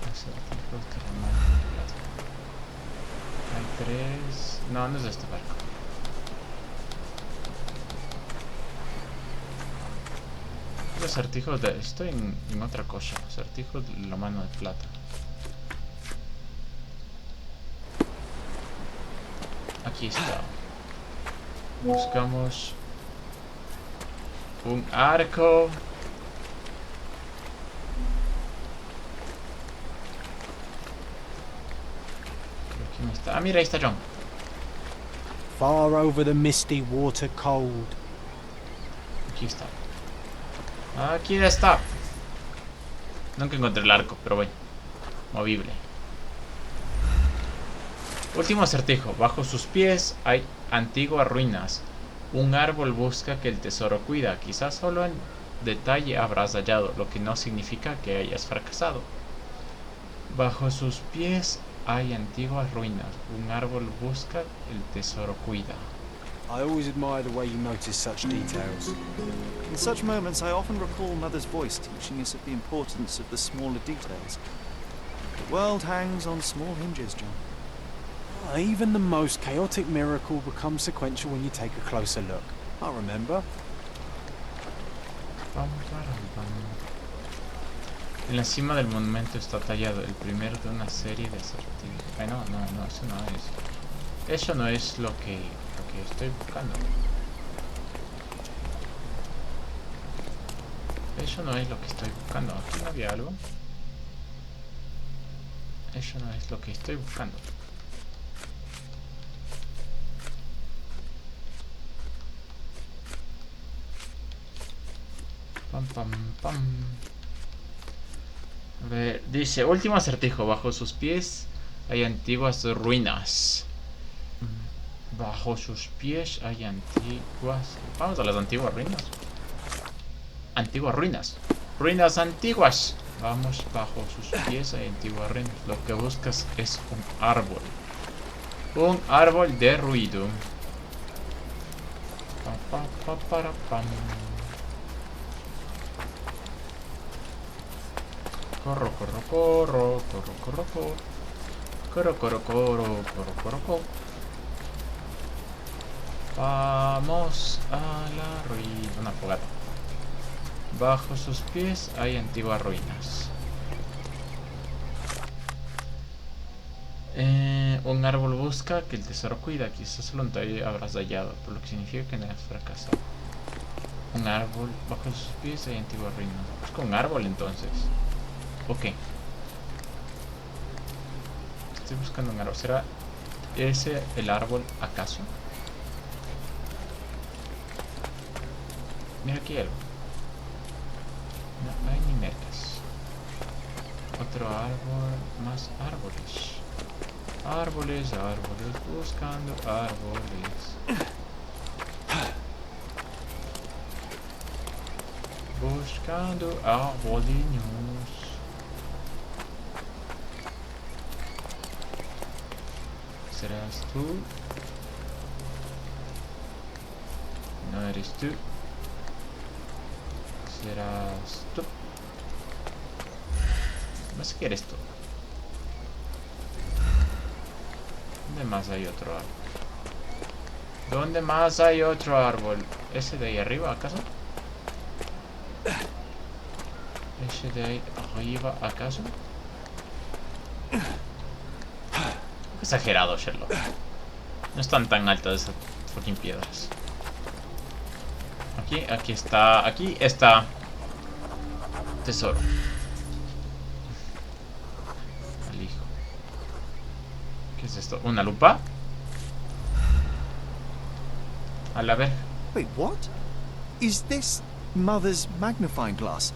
Acertijos de la mano de Plata. Hay 3. No, no es de este barco. Los acertijos de. Estoy en otra cosa. Acertijos de la mano de Plata. Aquí está. Buscamos un arco. ¿Quién está? Ah, mira, ahí está John. Far over the misty water cold. Aquí está. Aquí está. Nunca encontré el arco, pero bueno. Movible. Último acertijo. Bajo sus pies hay antiguas ruinas. Un árbol busca que el tesoro cuida. Quizás solo en detalle habrás hallado, lo que no significa que hayas fracasado. Bajo sus pies hay antiguas ruinas. Un árbol busca, el tesoro cuida. I always admire the way you notice such details. In such moments, I often recall Mother's voice teaching us of the importance of the smaller details. The world hangs on small hinges, John. Even the most chaotic miracle becomes sequential when you take a closer look. I remember. Pam, param, pam. En la cima del monumento está tallado el primero de una serie de acertijos. Ay, no, eso no es. Eso no es lo que estoy buscando. Eso no es lo que estoy buscando. Aquí no había algo. Eso no es lo que estoy buscando. Pam, pam, pam. A ver, dice, último acertijo. Bajo sus pies hay antiguas ruinas. Bajo sus pies hay antiguas... Vamos a las antiguas ruinas. Antiguas ruinas. Ruinas antiguas. Vamos, bajo sus pies hay antiguas ruinas. Lo que buscas es un árbol. Un árbol de ruido. Pa, pa, pa, para, pam. Corro, corro, corro, corro, corro, corro. Corro, corro, corro, corro, corro, corro. Vamos a la ruina. Una fogata. Bajo sus pies hay antiguas ruinas. Un árbol busca que el tesoro cuida. Quizás solo un talle habrás hallado, por lo que significa que no has fracasado. Un árbol. Bajo sus pies hay antiguas ruinas. Busca un árbol entonces. Ok. Estoy buscando un árbol. ¿Será ese el árbol acaso? Mira aquí algo. No hay ni mercas. Otro árbol. Más árboles. Árboles, árboles. Buscando árboles. Buscando arboliños. ¿Serás tú? No eres tú. Serás tú. No sé qué eres tú. ¿Dónde más hay otro árbol? ¿Dónde más hay otro árbol? ¿Ese de ahí arriba acaso? ¿Ese de ahí arriba acaso? Exagerado, Sherlock. No están tan altas esas fucking piedras. Aquí está. Tesoro. Al hijo. ¿Qué es esto? ¿Una lupa? A la ver. Wait, what? Is this Mother's magnifying glass?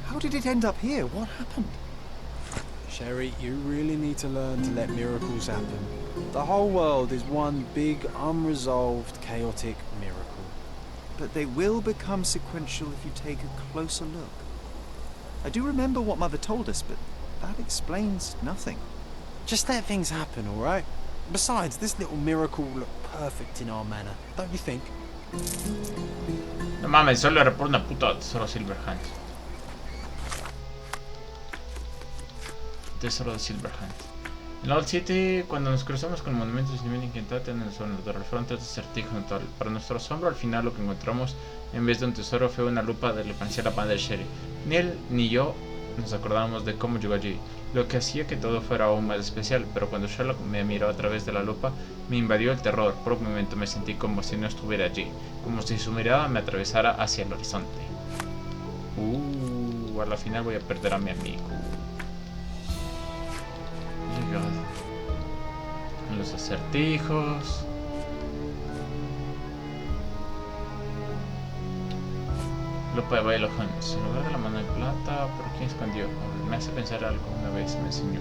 How did it end up here? What happened? Sherry, you really need to learn to let miracles happen. The whole world is one big, unresolved, chaotic miracle. But they will become sequential if you take a closer look. I do remember what Mother told us, but that explains nothing. Just let things happen, alright? Besides, this little miracle will look perfect in our manor, don't you think? No mames, solo era por una puta tesoro Silverhand. Tesoro de Silverhand. En Old City, cuando nos cruzamos con el monumento de nivel inquietante en el sobrenatural, al frente de acertijo notable. Para nuestro asombro, al final lo que encontramos en vez de un tesoro fue una lupa de la la banda de Sherry. Ni él ni yo nos acordábamos de cómo llegó allí, lo que hacía que todo fuera aún más especial, pero cuando Sherlock me miró a través de la lupa, me invadió el terror. Por un momento me sentí como si no estuviera allí, como si su mirada me atravesara hacia el horizonte. A la final voy a perder a mi amigo. Los acertijos. Lupa de baile Holmes. En lugar de la mano de plata, ¿por quién escondió? Me hace pensar algo una vez me enseñó.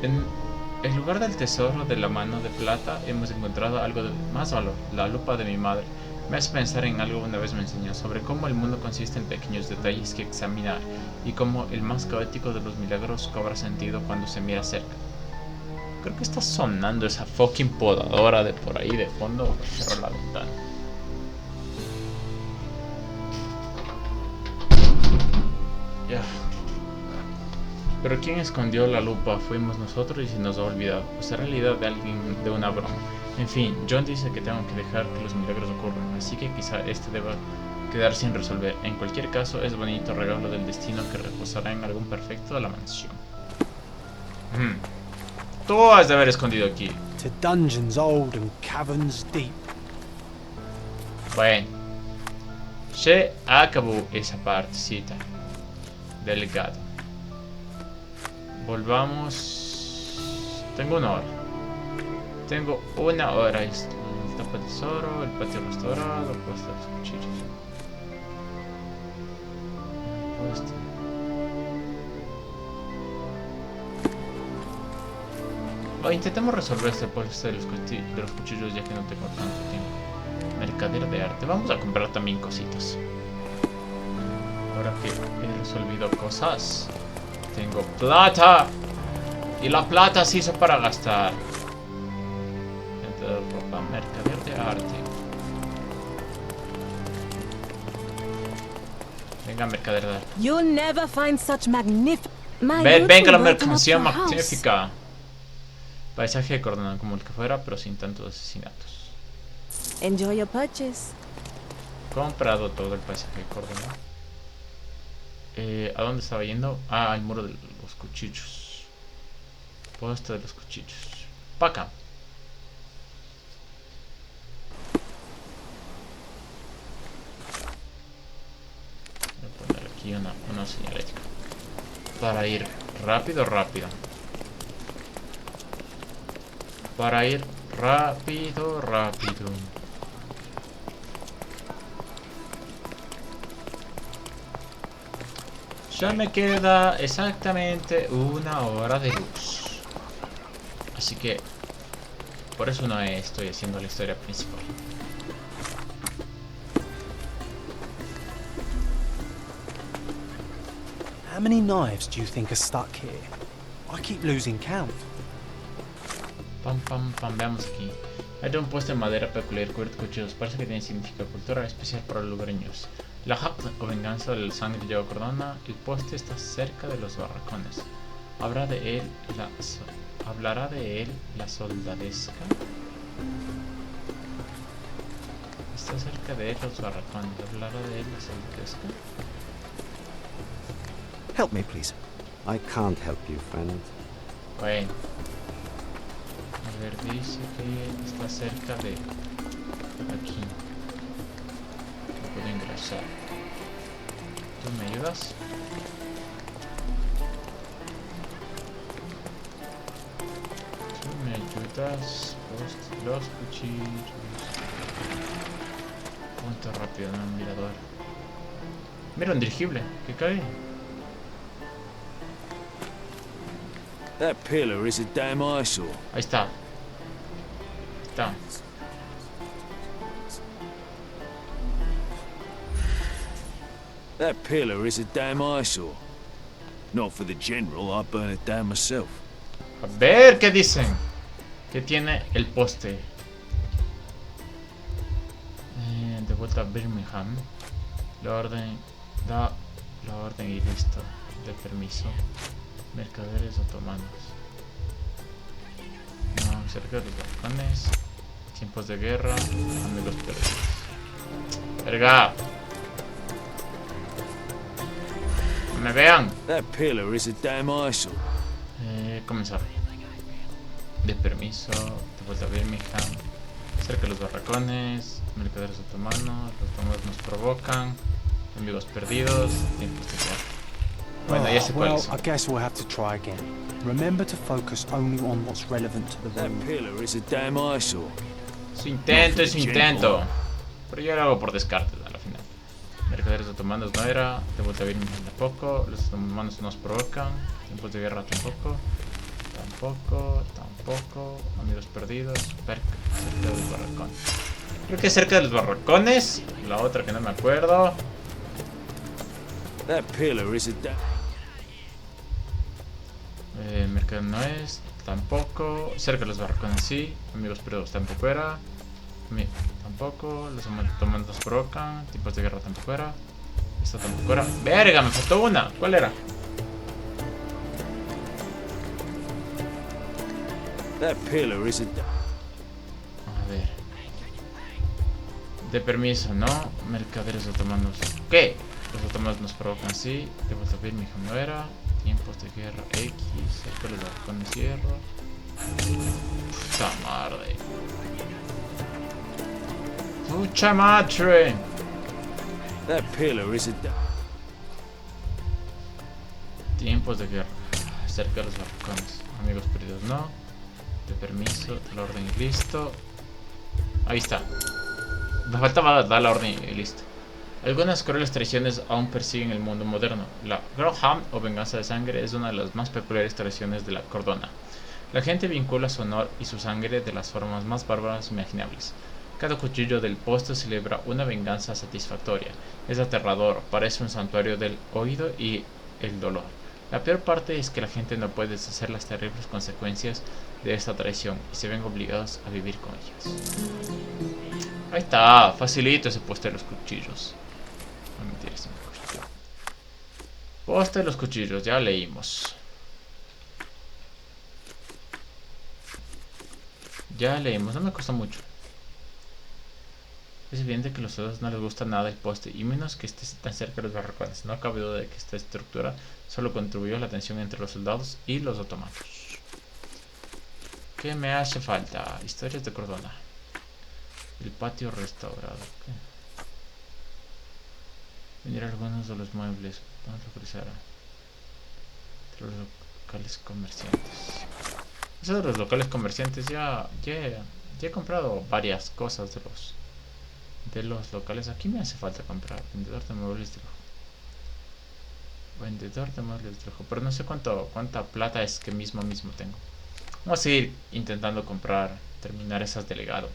En lugar del tesoro de la mano de plata, hemos encontrado algo de más valor, la lupa de mi madre. Me hace pensar en algo una vez me enseñó, sobre cómo el mundo consiste en pequeños detalles que examinar, y cómo el más caótico de los milagros cobra sentido cuando se mira cerca. Creo que está sonando esa fucking podadora de por ahí de fondo. Cierro la ventana. Ya. Pero quien escondió la lupa fuimos nosotros y se nos ha olvidado. Pues en realidad de alguien de una broma. En fin, John dice que tengo que dejar que los milagros ocurran, así que quizá este deba quedar sin resolver. En cualquier caso, es bonito regalo del destino que reposará en algún perfecto de la mansión. Tú has de haber escondido aquí. To dungeons old and caverns deep. Bueno. Se acabó esa partecita del gato. Volvamos. Tengo una hora. Tengo una hora. El tapa de tesoro, el patio restaurado, Poste de los cuchillos. Poste. Intentemos resolver este puesto de los cuchillos ya que no tengo tanto tiempo. Mercader de arte. Vamos a comprar también cositas. Ahora que he resolvido cosas, tengo plata. Y la plata se hizo para gastar. Ropa, mercader de arte. Venga, mercader de arte. You'll never find such magnificent. Venga la mercancía magnífica. Paisaje de Córdoba, como el que fuera, pero sin tantos asesinatos. Enjoy your purchase. Comprado todo el paisaje de Córdoba. ¿A dónde estaba yendo? Ah, al muro de los cuchillos. Poste de los cuchillos. Pa' acá. Voy a poner aquí una señalética. Para ir rápido. Para ir rápido. Ya me queda exactamente una hora de luz. Así que por eso no estoy haciendo la historia principal. How many knives do you think are stuck here? I keep losing count. Pam, veamos aquí. Hay un puesto de madera peculiar cubierto de cuchillos. Parece que tiene significado cultural especial para los lugareños. La jacta o venganza del sangre llegó a Cordona. El poste está cerca de los barracones. ¿Hablará de él la soldadesca? Está cerca de él los barracones. ¿Hablará de él la soldadesca? Help me, please. I can't help you, friend. Bueno. A ver, dice que está cerca de aquí. No puedo ingresar. ¿Tú me ayudas? ¿Tú me ayudas? Los cuchillos. Punto rápido, no un mirador. Mira un dirigible, que cae. That pillar is a damn eyesore. Ahí está. Está. That pillar is a damn eyesore. Not for the general, I'd burn it down myself. A ver qué dicen. ¿Qué tiene el poste? De vuelta a Birmingham. La orden. Da la orden y listo. De permiso. Mercaderes otomanos. No, cerca de los balcones. Tiempos de guerra. Amigos perdidos. ¡Verga! ¡No me vean! That pillar is a damn eyesore. Comenzar. De permiso. De vuelta a Birmingham. Cerca de los barracones. Mercaderes otomanos. Los otomanos nos provocan. Amigos perdidos. Tiempos de guerra. Bueno, ya sé well, cuáles son. I guess we'll have to try again. Remember to focus only on what's relevant to the That room. pillar is a damn eyesore. Su intento es su intento. Pero yo lo hago por descarte a la final. Mercaderes otomanos no era. De vuelta a Birmingham tampoco. Los otomanos nos provocan. Tiempos de guerra tampoco. Tampoco. Amigos perdidos. Cerca de los barracones. Creo que es cerca de los barracones. La otra que no me acuerdo. That pillar is a damn... Mercado no es. Tampoco. Cerca de los barracones sí. Amigos perdidos tampoco era. Tampoco. Los otomanos nos provocan. Tipos de guerra tampoco era. Esto tampoco era. ¡Verga! Me faltó una. ¿Cuál era? That pillar is a... A ver. De permiso, ¿no? Mercaderes otomanos. ¿Qué? Los otomanos nos provocan, sí. De vuelta a Birmingham no era. Tiempos de guerra X. Cerca de los balcones hierro. Puta madre. Pucha madre. That pillar is a... Tiempos de guerra. Cerca de los balcones. Amigos perdidos, no. De permiso, la orden y listo. Ahí está. Me faltaba dar la orden y listo. Algunas crueles traiciones aún persiguen el mundo moderno. La Graham o venganza de sangre es una de las más peculiares tradiciones de la Cordona. La gente vincula su honor y su sangre de las formas más bárbaras imaginables. Cada cuchillo del poste celebra una venganza satisfactoria. Es aterrador, parece un santuario del oído y el dolor. La peor parte es que la gente no puede deshacer las terribles consecuencias de esta traición y se ven obligados a vivir con ellas. Ahí está, facilito ese poste de los cuchillos. No mentira, ese cuchillo. Poste de los cuchillos, ya leímos. Ya leímos, no me costó mucho. Es evidente que a los soldados no les gusta nada el poste, y menos que esté tan cerca de los barracones. No cabe duda de que esta estructura solo contribuyó a la tensión entre los soldados y los otomanos. ¿Qué me hace falta? Historias de Cordona. El patio restaurado. ¿Qué? Venir algunos de los muebles. Vamos a cruzar de los locales comerciantes. Eso de los locales comerciantes ya he comprado varias cosas de los locales. Aquí me hace falta comprar. Vendedor de muebles de lujo. Vendedor de muebles de lujo. Pero no sé cuánta plata es que mismo tengo. Vamos a seguir intentando comprar. Terminar esas de legado.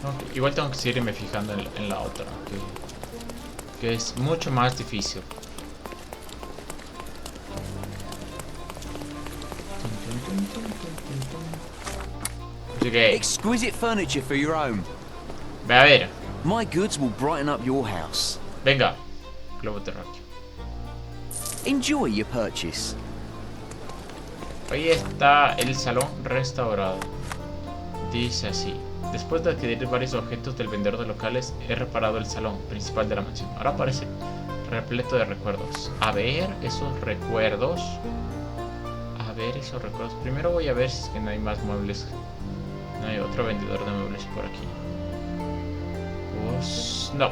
Okay, igual tengo que seguirme fijando en la otra, que es mucho más difícil. Llegué. Exquisite furniture for your home. Ve a ver. My goods will brighten up your house. Venga. Globo terráqueo. Enjoy your purchase. Ahí está el salón restaurado. Dice así: después de adquirir varios objetos del vendedor de locales, he reparado el salón principal de la mansión. Ahora parece repleto de recuerdos. A ver esos recuerdos. Primero voy a ver si es que no hay más muebles. No hay otro vendedor de muebles por aquí. Pues no.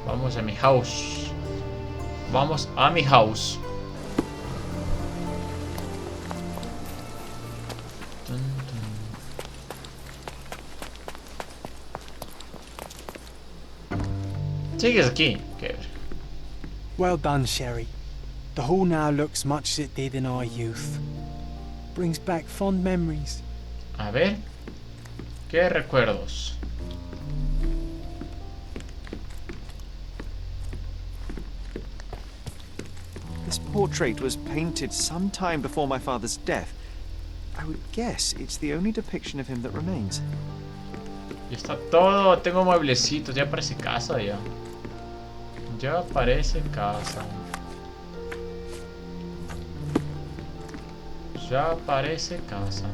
Vamos a mi house. Sigues aquí. Qué ver. Well done, Sherry. The hall now looks much as it did in our youth. Brings back fond memories. A ver. ¿Qué recuerdos? This portrait was painted some time before my father's death. I would guess it's the only depiction of him that remains. Ya está todo. Tengo mueblecitos. Ya parece casa ya. Ya parece casa. Ya parece casa.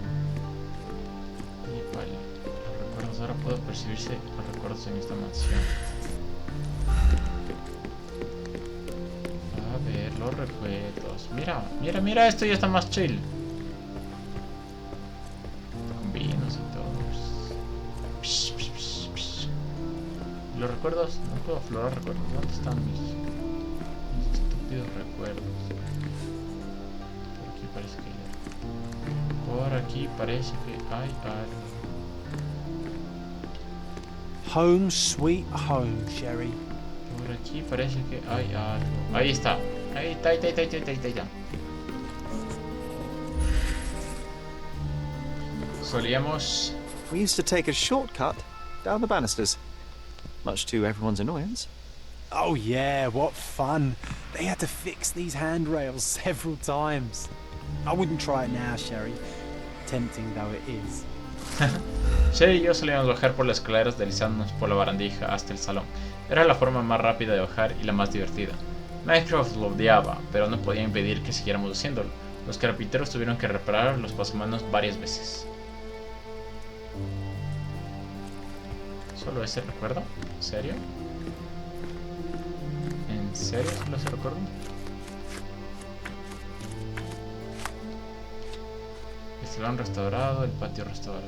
Y vale. Los recuerdos. Ahora puedo percibirse los recuerdos en esta mansión. A ver, los recuerdos. Mira, mira, mira. Esto ya está más chill. Con vinos y todo. Psh, psh, psh, psh. Los recuerdos. No puedo aflorar recuerdos. ¿Dónde están mis estúpidos recuerdos? Por aquí parece que hay. Por aquí parece que hay algo. Home sweet home, Sherry. Por aquí parece que hay algo. Ahí está. Ahí está, ahí está, ahí está, ahí está. Solíamos. We used to take a shortcut down the banisters, much to everyone's annoyance. Oh yeah, what fun. They had to fix these handrails several times. I wouldn't try it now, Sherry. Tempting though it is. Sherry y yo solíamos bajar por las escaleras deslizándonos por la barandija hasta el salón. Era la forma más rápida de bajar y la más divertida. Mycroft lo odiaba, pero no podía impedir que siguiéramos haciéndolo. Los carpinteros tuvieron que reparar los pasamanos varias veces. ¿Solo ese recuerdo? ¿En serio? ¿En serio solo ese recuerdo? El salón restaurado, el patio restaurado.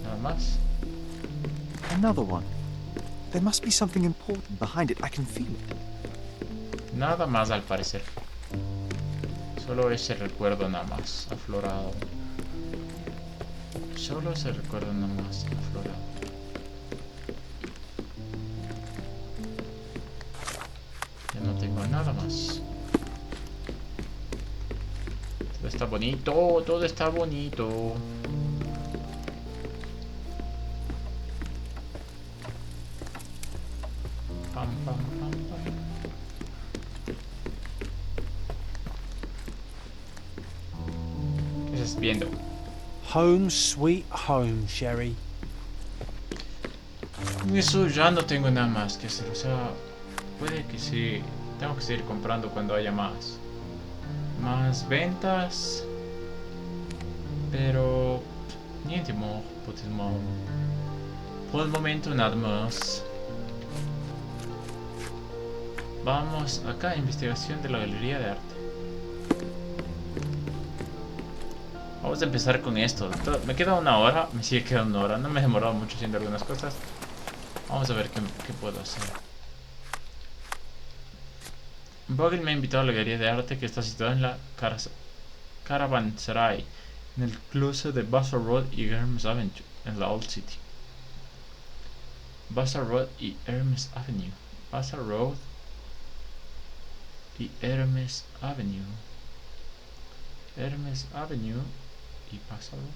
Nada más. Another one. There must be something important behind it. I can feel it. Nada más al parecer. Solo ese recuerdo nada más, aflorado. Solo ese recuerdo nada más, aflorado. Ya no tengo nada más. Todo está bonito, todo está bonito. Pam, pam, pam, pam. ¿Qué estás viendo? Home sweet home, Sherry. Con eso ya no tengo nada más que hacer. O sea, puede que sí. Tengo que seguir comprando cuando haya más. Más ventas. Pero niente more, potremmo. Por el momento nada más. Vamos acá, investigación de la galería de arte. Vamos a empezar con esto. Me queda una hora, me sigue quedando una hora. No me he demorado mucho haciendo algunas cosas. Vamos a ver qué puedo hacer. Bogle me ha invitado a la galería de arte que está situada en la Caravanserai, en el cruce de Bassar Road y Hermes Avenue, en la Old City. Bassar Road y Hermes Avenue. Bassar Road y Hermes Avenue. Hermes Avenue y Bassar Road.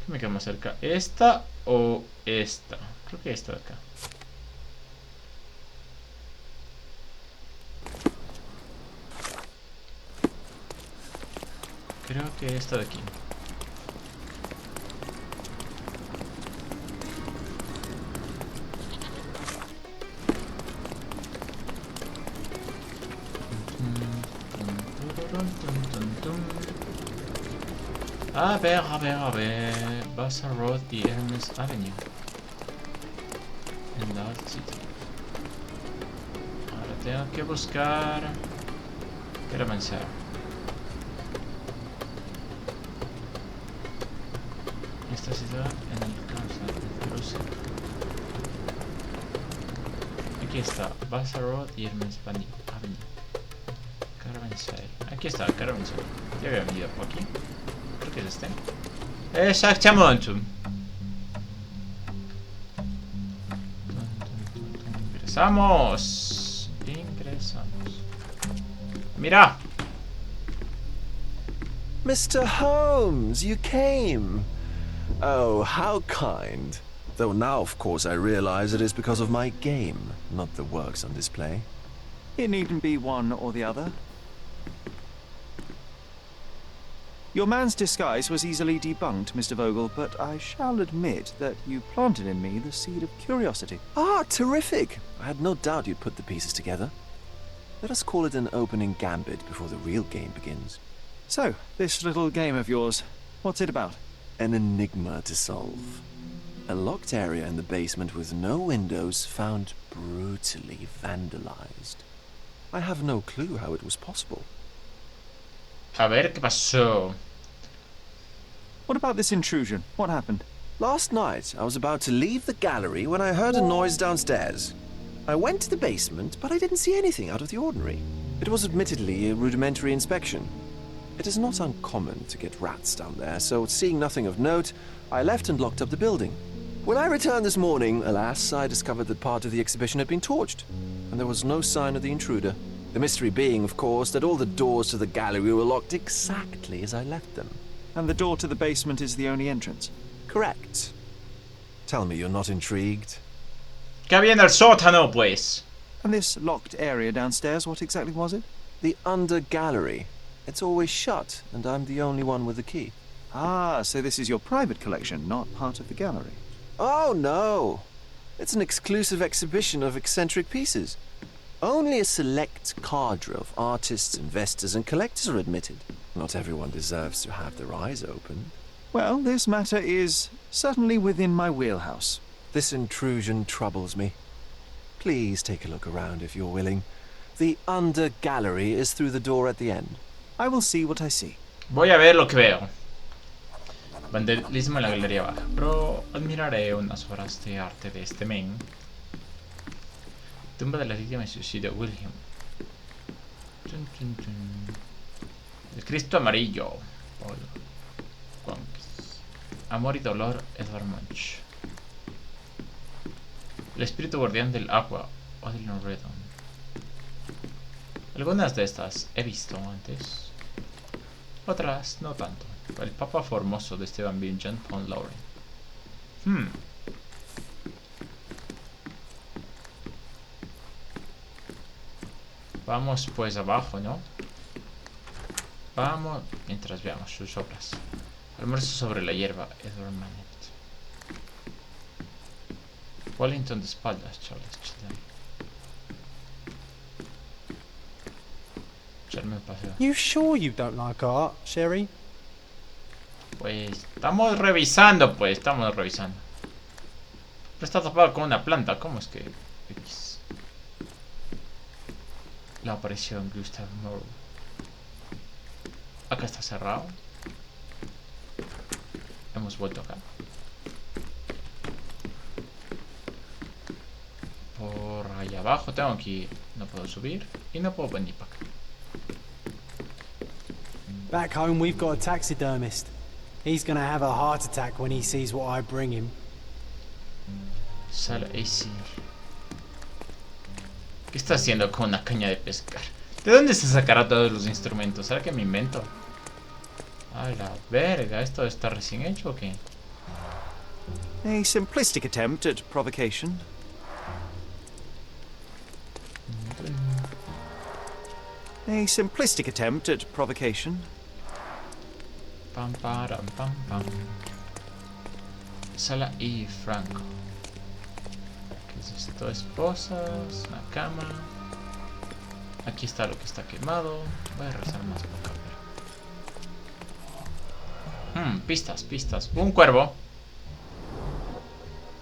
¿Qué me queda más cerca? ¿Esta o esta? Creo que esta de acá. Creo que esta de aquí. A ver. Bassar Road y Hermes Avenue. En la Old City. Ahora tengo que buscar. Quiero avanzar. Esta ciudad en el cruce. Aquí está, Bassar Road y Hermes Avenue. Caravanserai. Aquí está, Caravanserai. Ya había venido por aquí. Creo que es este. Exactamente. Ingresamos. Mira. Mr. Holmes, you came. Oh, how kind. Though now, of course, I realize it is because of my game, not the works on display. It needn't be one or the other. Your man's disguise was easily debunked, Mr. Vogel, but I shall admit that you planted in me the seed of curiosity. Ah, terrific. I had no doubt you'd put the pieces together. Let us call it an opening gambit before the real game begins. So, this little game of yours, what's it about? An enigma to solve. A locked area in the basement with no windows found brutally vandalized. I have no clue how it was possible. A ver, ¿qué pasó? What about this intrusion? What happened? Last night, I was about to leave the gallery when I heard a noise downstairs. I went to the basement, but I didn't see anything out of the ordinary. It was admittedly a rudimentary inspection. It is not uncommon to get rats down there, so seeing nothing of note, I left and locked up the building. When I returned this morning, alas, I discovered that part of the exhibition had been torched, and there was no sign of the intruder. The mystery being, of course, that all the doors to the gallery were locked exactly as I left them. And the door to the basement is the only entrance? Correct. Tell me you're not intrigued. ¿Qué había en el sótano, pues? And this locked area downstairs, what exactly was it? The under gallery. It's always shut, and I'm the only one with the key. Ah, so this is your private collection, not part of the gallery. Oh, no. It's an exclusive exhibition of eccentric pieces. Only a select cadre of artists, investors, and collectors are admitted. Not everyone deserves to have their eyes opened. Well, this matter is certainly within my wheelhouse. This intrusion troubles me. Please take a look around if you're willing. The under gallery is through the door at the end. I will see what I see. Voy a ver lo que veo. Vandalismo en la galería baja. Pero admiraré unas obras de arte de este men. Tumba de la víctima de suicidio William. Chun, chun, chun. El Cristo amarillo. Amor y dolor Edward Munch. El espíritu guardián del agua Odilon Redon. Algunas de estas he visto antes. Otras no tanto. El Papa Formoso de Esteban Vincent von Lauren. Vamos pues abajo, ¿no? Vamos mientras veamos sus obras. Almuerzo sobre la hierba, Edward Manet. Wellington de espaldas, Charles Chidley. Echarme un paseo. You sure you don't like art, Sherry? Pues estamos revisando, Pero está tapado con una planta, ¿cómo es que...? X. La aparición Gustav Moore. Acá está cerrado. Hemos vuelto acá. Por allá abajo tengo que ir. No puedo subir y no puedo venir para acá. Back home we've got a taxidermist. He's gonna have a heart attack when he sees what I bring him. Sala Acer. ¿Qué está haciendo con una caña de pescar? ¿De dónde se sacará todos los instrumentos? ¿Será que me invento? A la verga, ¿esto está recién hecho o qué? A simplistic attempt at provocation. A simplistic attempt at provocation. Pam, param, pam, pam. Sala y Franco. ¿Qué es esto? Esposas, una cama. Aquí está lo que está quemado. Voy a rezar más por acá. Pistas. Un cuervo.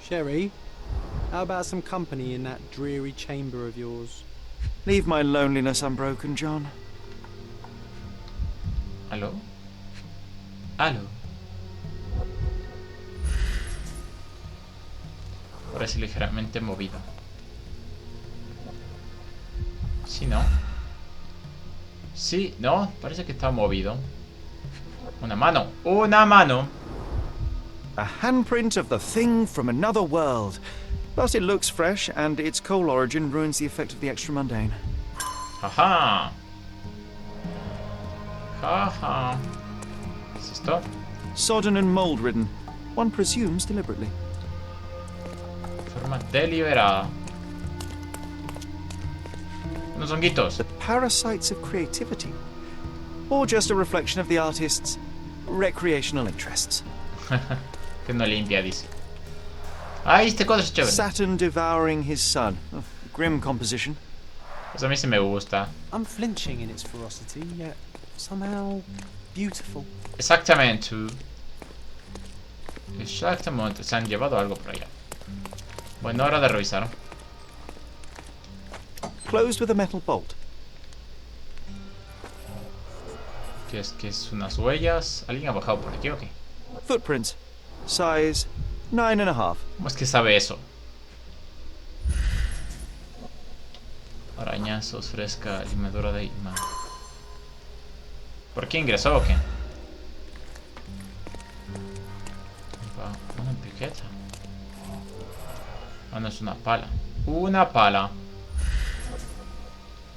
Sherry, how about some company in that dreary chamber of yours? Leave my loneliness unbroken, John. ¿Aló? Parece ligeramente movido. Sí, ¿no? Sí, no, parece que está movido. Una mano. A handprint of the thing from another world. But it looks fresh, and its coal origin ruins the effect of the extra mundane. Jaja. esto? Sodden and mold-ridden. One presumes deliberately. Forma deliberada. Unos honguitos. The parasites of creativity. Or just a reflection of the artist's recreational interests. Que no limpia, dice. Ay, este cuadro es chévere. Saturn devouring his son. Oh, grim composition. Pues a mí se me gusta. Unflinching in its ferocity, yet somehow beautiful. Exactamente. Exactamente. Se han llevado algo por allá. Bueno, hora de revisar. Closed with a metal bolt. ¿Qué es? ¿Qué es? Unas huellas. ¿Alguien ha bajado por aquí o qué? Footprints. Size 9.5. ¿Cómo es que sabe eso? Arañazos, fresca, limadura de imán. ¿Por qué ingresó o qué? Una piqueta. Ah, no, es una pala. Una pala.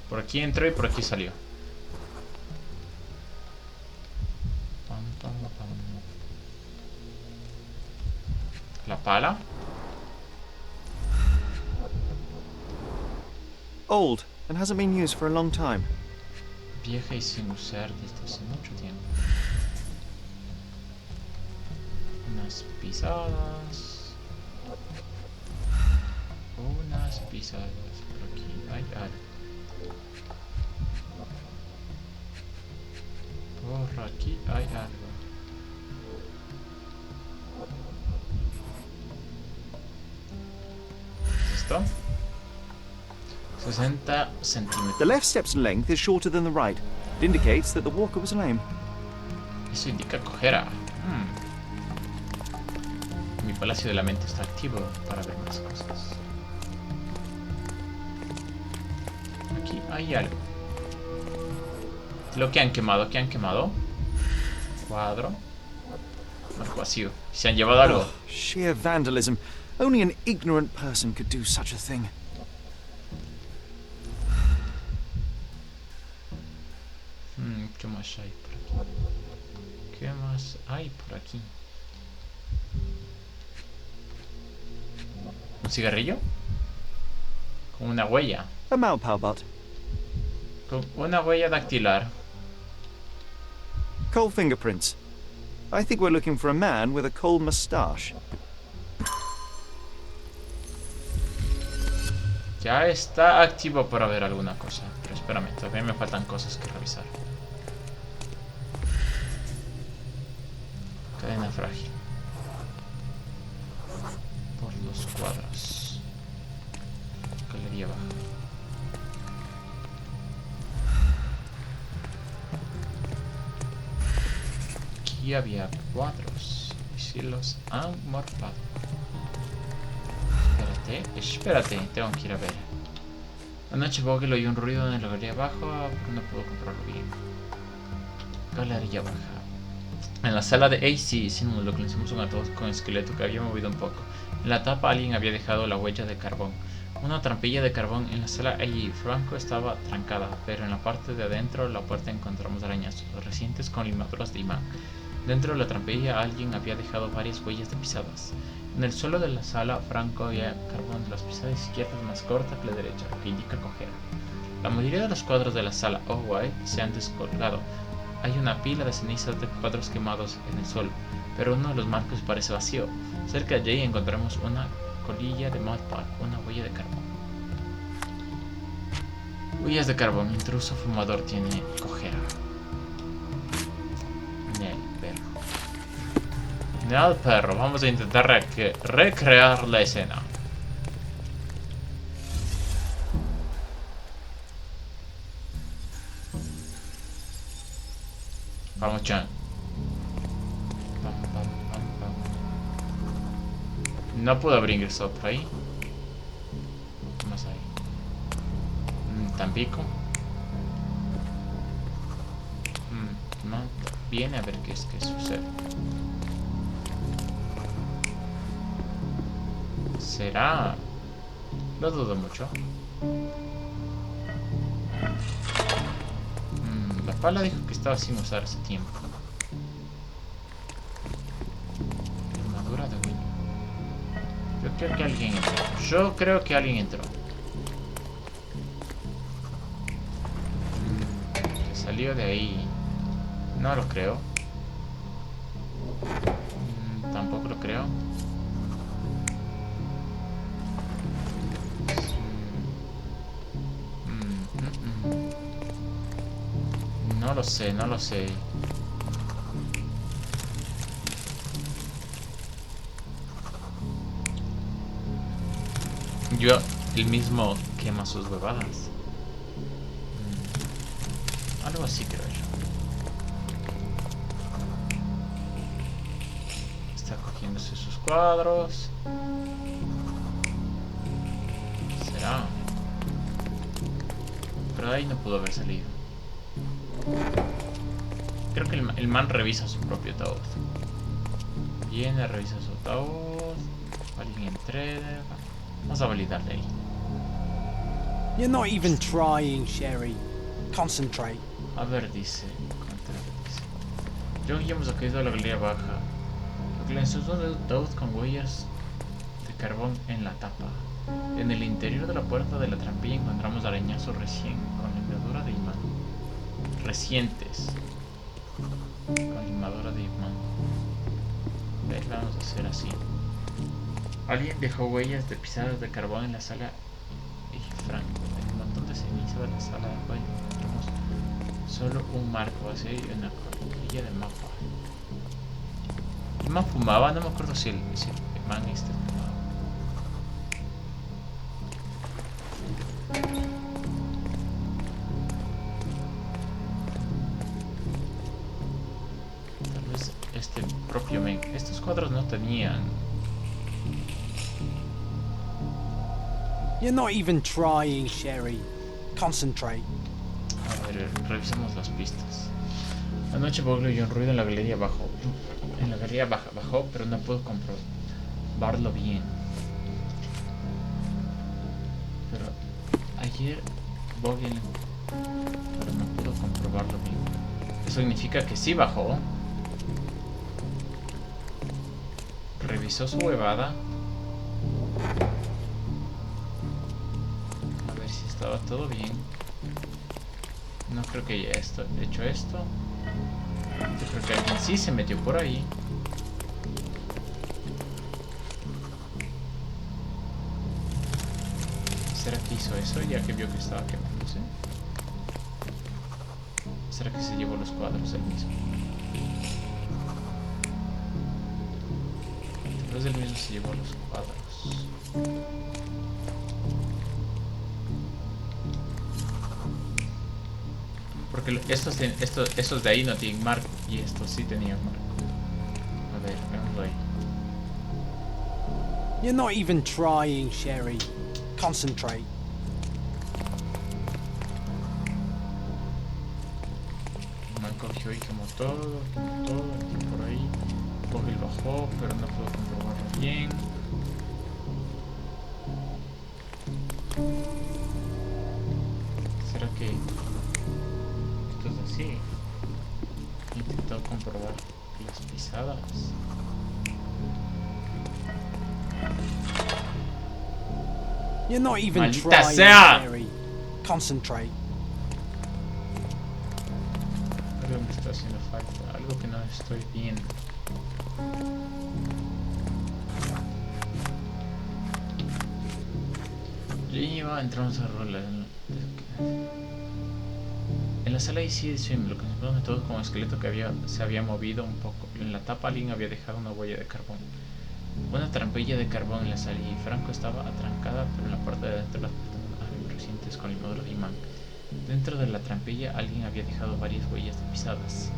Por aquí entró y por aquí salió. Pam, pam, pam. La pala. Old and hasn't been used for a long time. Vieja y sin usar desde hace mucho tiempo. Unas pisadas. Unas pisadas. Por aquí hay algo. Por aquí hay algo. ¿Es esto? 60 centímetros. The left step's length is shorter than the right. It indicates that the walker was lame. Eso indica cojera. Mi palacio de la mente está activo para ver más cosas. Aquí hay algo. Lo que han quemado, ¿qué han quemado? Cuadro. Marco vacío. ¿Se han llevado algo? Oh, sheer vandalism. Only an ignorant person could do such a thing. ¿Qué más hay por aquí? ¿Qué más hay por aquí? ¿Un cigarrillo? Con una huella. A Malpalbut. Con una huella dactilar. Coal fingerprints. I think we're looking for a man with a coal moustache. Ya está activo para ver alguna cosa. Pero espérame, todavía me faltan cosas que revisar. Cadena frágil. Por los cuadros. Galería baja. Aquí había cuadros. Y si los han morfado. Espérate, tengo que ir a ver. Anoche Vogel oyó un ruido en la galería baja, pero no puedo comprobarlo bien. Galería baja. En la sala de AC, sin lo que le hicimos un ataúd con esqueleto que había movido un poco. En la tapa alguien había dejado la huella de carbón. Una trampilla de carbón en la sala allí. Franco estaba trancada, pero en la parte de adentro la puerta encontramos arañazos recientes con limaduras de imán. Dentro de la trampilla alguien había dejado varias huellas de pisadas. En el suelo de la sala, Franco había carbón de las pisadas izquierdas más corta que la derecha, lo que indica cojera. La mayoría de los cuadros de la sala White se han descolgado. Hay una pila de cenizas de cuadros quemados en el suelo, pero uno de los marcos parece vacío. Cerca de allí encontramos una colilla de Mudpie, una huella de carbón. Huellas de carbón, intruso fumador tiene cojera. Nel perro, vamos a intentar recrear la escena. Vamos, Chan. No puedo abrir ingreso por ahí. ¿Qué más hay? Tampico. No, viene a ver qué sucede. ¿Será? Lo dudo mucho. La pala dijo que estaba sin usar hace tiempo. Creo que alguien entró. Yo creo que alguien entró. Salió de ahí. No lo creo. Tampoco lo creo. No lo sé, no lo sé. Yo, el mismo quema sus huevadas. Algo así creo yo. Está cogiéndose sus cuadros. ¿Será? Pero de ahí no pudo haber salido. Creo que el man revisa su propio ataúd. Viene, revisa su ataúd. Alguien entre. Vamos a validarle ahí. You're not even trying, Sherry. Concentrate. A ver, dice. Yo hemos caído a la galería baja. Localizó un ataúd con huellas de carbón en la tapa. En el interior de la puerta de la trampilla encontramos arañazos recién con limadura de imán. Recientes. Con limadura de imán. A ver, vamos a hacer así. Alguien dejó huellas de pisadas de carbón en la sala. Y Franco, en un montón de ceniza de la sala de baile encontramos solo un marco así y una colilla de mapa. ¿El man fumaba? No me acuerdo si el man este fumaba. Tal vez este propio men. Estos cuadros no tenían. You're not even trying, Sherry. Concentrate. A ver, revisemos las pistas. Anoche Bogle oyó un ruido en la galería abajo. En la galería baja, bajó, pero no puedo comprobarlo bien. Pero ayer Bogle... pero no puedo comprobarlo bien. Eso significa que sí bajó. Revisó su huevada. A ver si estaba todo bien. No creo que haya hecho esto. Yo creo que alguien sí se metió por ahí. ¿Será que hizo eso ya que vio que estaba quemándose? ¿Será que se llevó los cuadros él mismo? Tal vez él mismo se llevó los cuadros. Porque estos de ahí no tienen marco. Y estos sí tenían marco. A ver, veamos ahí. You're not even trying, Sherry. Concentrate. El man cogió y quemó todo, por ahí. Cogió y bajó, pero no puedo comprobarlo bien. ¿Será que esto es así? He intentado comprobar las pisadas. You're not even ¡Maldita trying, sea! Sherry. Concentrate. Algo me está haciendo falta, algo que no estoy viendo. Entramos a rolar. En la sala sí lo que nos todos como esqueleto que se había movido un poco. En la tapa alguien había dejado una huella de carbón. Una trampilla de carbón en la sala y Franco estaba atrancada, pero en la parte de adentro las puertas recientes con limadura de imán. Dentro de la trampilla alguien había dejado varias huellas de pisadas.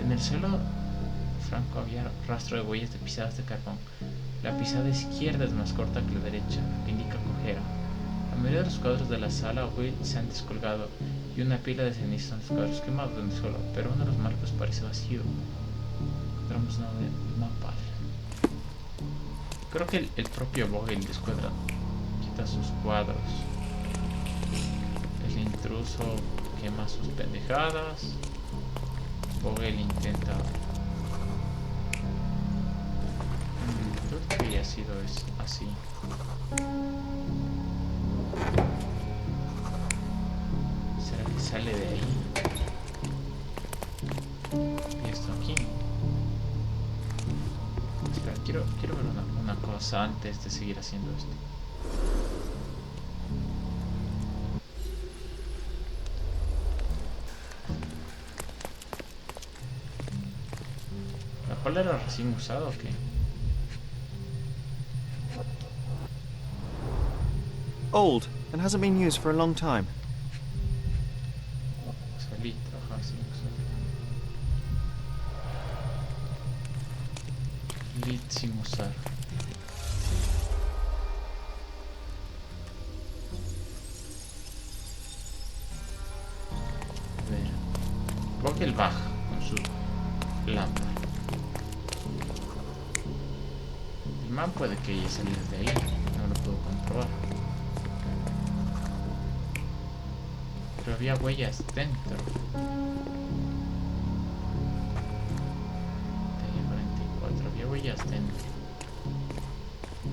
En el suelo Franco había rastro de huellas de pisadas de carbón. La pisada izquierda es más corta que la derecha, que indica cojera. La mayoría de los cuadros de la sala Will se han descolgado y una pila de cenizas son los cuadros quemados en el suelo, pero uno de los marcos parece vacío. Encontramos una de mapa. Creo que el propio Bogle descuadra, quita sus cuadros. El intruso quema sus pendejadas. Bogle intenta... que haya sido así. ¿Será que sale de ahí? Y esto aquí. Espera, quiero ver una cosa antes de seguir haciendo esto. ¿La cola era recién usada o qué? Old and hasn't been used for a long time. Salí, trabajar sin usar. Lit sin usar. A ver. Vogel baja con su lámpara. El man puede que haya salido de ahí. No lo puedo comprobar. Pero había huellas dentro. Tenía 44. Había huellas dentro.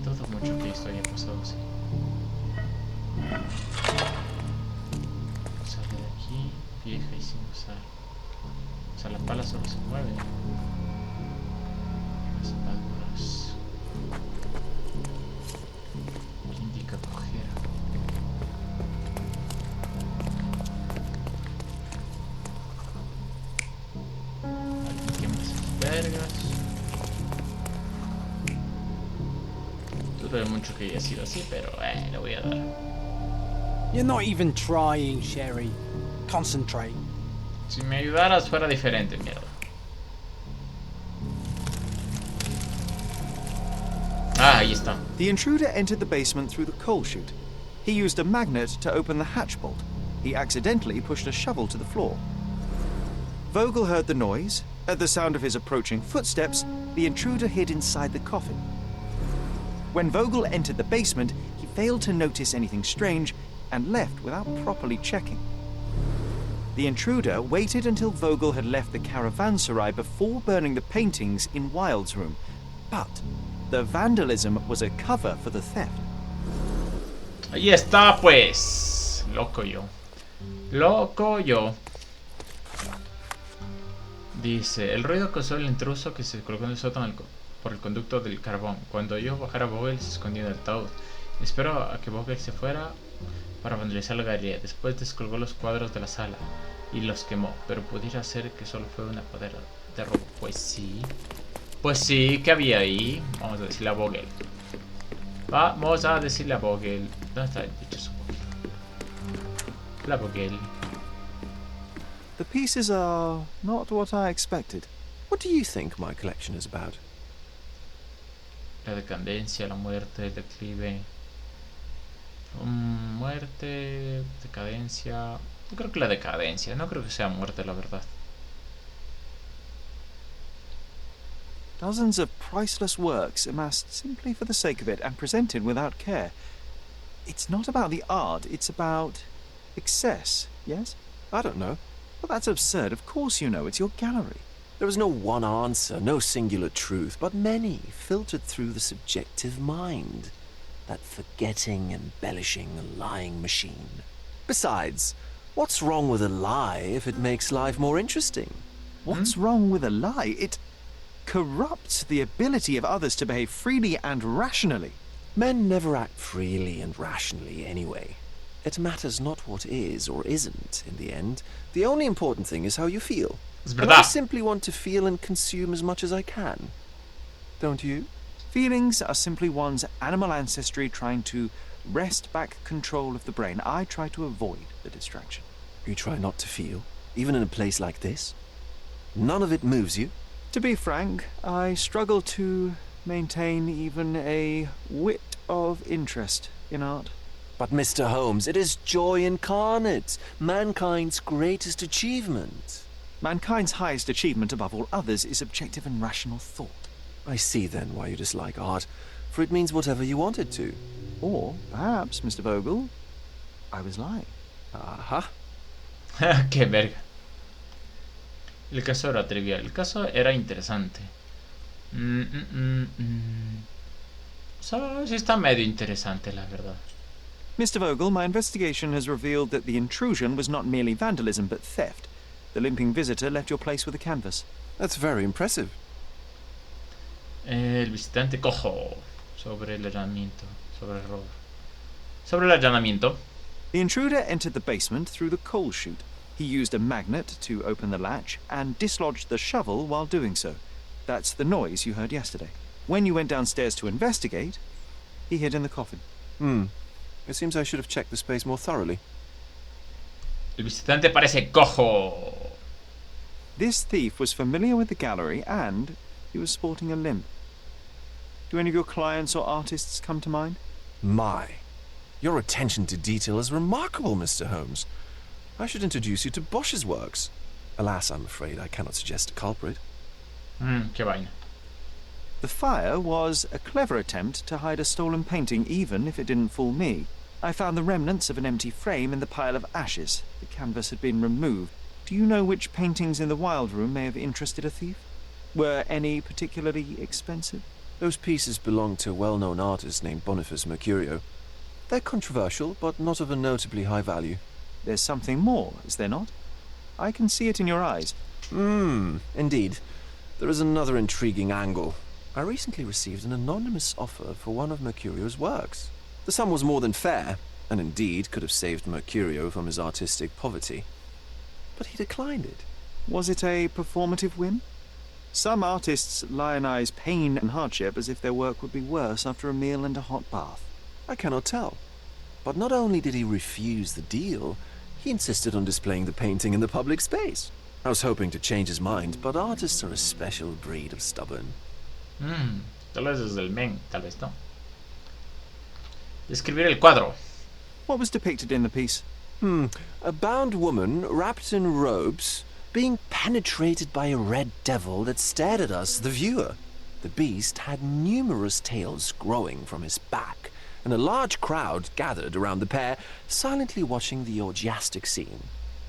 Todo mucho que esto haya pasado así. Sale de aquí, vieja y sin usar. O sea, la pala solo se mueve. Raspaduras. Que indica cojera. Limpiamos esas vergas. Dudo mucho que haya sido así, pero le voy a dar. You're not even trying, Sherry. Concentrate. Si me ayudaras fuera diferente, mierda. Ah, ahí está. The intruder entered the basement through the coal chute. He used a magnet to open the hatch bolt. He accidentally pushed a shovel to the floor. Vogel heard the noise. At the sound of his approaching footsteps, the intruder hid inside the coffin. When Vogel entered the basement, he failed to notice anything strange and left without properly checking. The intruder waited until Vogel had left the caravanserai before burning the paintings in Wilde's room. But the vandalism was a cover for the theft. Ahí está, pues. Loco yo. Loco yo. Dice, el ruido causó el intruso que se colocó en el sótano por el conducto del carbón. Cuando oyó bajar a Vogel, se escondió en el ataúd. Esperó a que Vogel se fuera para vandalizar la galería. Después descolgó los cuadros de la sala y los quemó. Pero pudiera ser que solo fue una poder de robo. Pues sí. Pues sí, ¿qué había ahí? Vamos a decirle a Vogel. Vamos a decirle a Vogel. ¿Dónde está el dichoso Vogel? La Vogel. The pieces are not what I expected. What do you think my collection is about? La decadencia, la muerte, el declive. Muerte, decadencia. Yo creo que la decadencia. No creo que sea muerte, la verdad. Dozens of priceless works amassed simply for the sake of it and presented without care. It's not about the art, it's about excess, yes? I don't know. Well, that's absurd. Of course you know. It's your gallery. There is no one answer, no singular truth, but many filtered through the subjective mind. That forgetting, embellishing, lying machine. Besides, what's wrong with a lie if it makes life more interesting? What's wrong with a lie? It corrupts the ability of others to behave freely and rationally. Men never act freely and rationally anyway. It matters not what is or isn't in the end. The only important thing is how you feel. Es And I verdad. simply want to feel and consume as much as I can. Don't you? Feelings are simply one's animal ancestry trying to wrest back control of the brain. I try to avoid the distraction. You try not to feel, even in a place like this? None of it moves you? To be frank, I struggle to maintain even a whit of interest in art. But Mr. Holmes, it is joy incarnate, mankind's greatest achievement. Mankind's highest achievement above all others is objective and rational thought. I see then why you dislike art, for it means whatever you want it to. Or perhaps, Mr. Vogel, I was lying. Aha. Qué verga. El caso era trivial. El caso era interesante. So, sí está medio interesante, la verdad. Mr. Vogel, my investigation has revealed that the intrusion was not merely vandalism but theft. The limping visitor left your place with a canvas. That's very impressive. El visitante cojo. Sobre el allanamiento. Sobre el robo. Sobre el allanamiento. The intruder entered the basement through the coal chute. He used a magnet to open the latch and dislodged the shovel while doing so. That's the noise you heard yesterday. When you went downstairs to investigate, he hid in the coffin. It seems I should have checked the space more thoroughly. El visitante parece cojo. This thief was familiar with the gallery and he was sporting a limp. Do any of your clients or artists come to mind? My, your attention to detail is remarkable, Mr. Holmes. I should introduce you to Bosch's works. Alas, I'm afraid I cannot suggest a culprit. Qué vaina. The fire was a clever attempt to hide a stolen painting, even if it didn't fool me. I found the remnants of an empty frame in the pile of ashes. The canvas had been removed. Do you know which paintings in the Wild Room may have interested a thief? Were any particularly expensive? Those pieces belong to a well-known artist named Boniface Mercurio. They're controversial, but not of a notably high value. There's something more, is there not? I can see it in your eyes. Indeed. There is another intriguing angle. I recently received an anonymous offer for one of Mercurio's works. The sum was more than fair, and indeed could have saved Mercurio from his artistic poverty. But he declined it. Was it a performative whim? Some artists lionize pain and hardship as if their work would be worse after a meal and a hot bath. I cannot tell. But not only did he refuse the deal, he insisted on displaying the painting in the public space. I was hoping to change his mind, but artists are a special breed of stubborn. Tal vez es del men, tal vez no. Describir el cuadro. What was depicted in the piece? A bound woman, wrapped in robes, being penetrated by a red devil that stared at us, the viewer. The beast had numerous tails growing from his back, and a large crowd gathered around the pair, silently watching the orgiastic scene.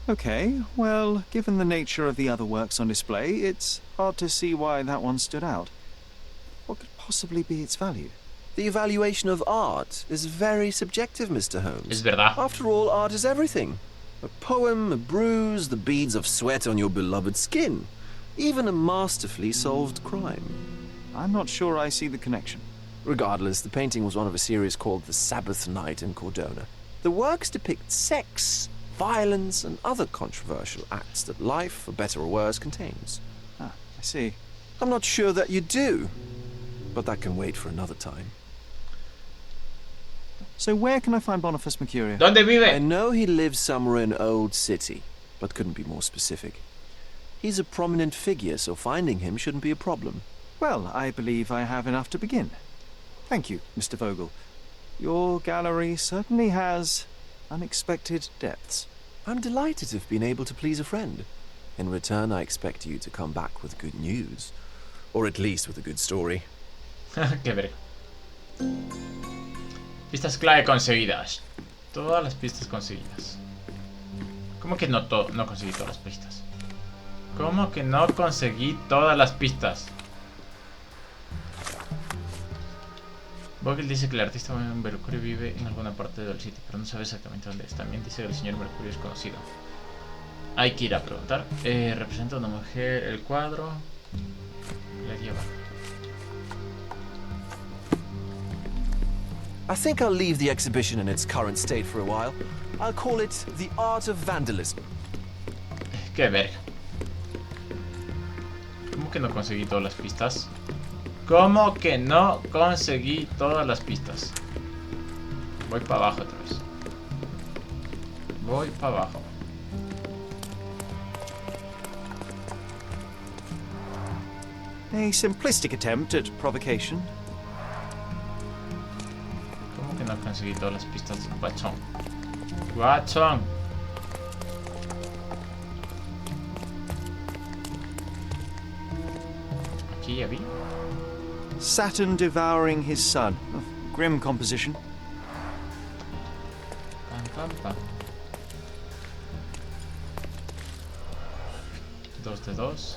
Okay, well, given the nature of the other works on display, it's hard to see why that one stood out. What could possibly be its value? The evaluation of art is very subjective, Mr. Holmes. Es verdad. After all, art is everything. A poem, a bruise, the beads of sweat on your beloved skin. Even a masterfully solved crime. I'm not sure I see the connection. Regardless, the painting was one of a series called The Sabbath Night in Cordona. The works depict sex, violence, and other controversial acts that life, for better or worse, contains. Ah, I see. I'm not sure that you do, but that can wait for another time. So where can I find Boniface Mercurio? ¿Dónde vive? I know he lives somewhere in Old City, but couldn't be more specific. He's a prominent figure, so finding him shouldn't be a problem. Well, I believe I have enough to begin. Thank you, Mr. Vogel. Your gallery certainly has unexpected depths. I'm delighted to have been able to please a friend. In return, I expect you to come back with good news. Or at least with a good story. Qué verga. Pistas clave conseguidas. Todas las pistas conseguidas. ¿Cómo que no conseguí todas las pistas? ¿Cómo que no conseguí todas las pistas? Vogel dice que el artista Mercurio vive en alguna parte del sitio, pero no sabe exactamente dónde es. También dice que el señor Mercurio es conocido. Hay que ir a preguntar. Representa a una mujer, el cuadro. La lleva. I think I'll leave the exhibition in its current state for a while. I'll call it The Art of Vandalism. Qué verga. ¿Cómo que no conseguí todas las pistas? ¿Cómo que no conseguí todas las pistas? Voy para abajo otra vez. Voy para abajo. A simplistic attempt at provocation. ¿Cómo que no conseguí todas las pistas? Guachón. Guachón. Aquí ya vi. Saturn devouring his son. Oh, grim composition. Pam, pam, pam. 2 de 2.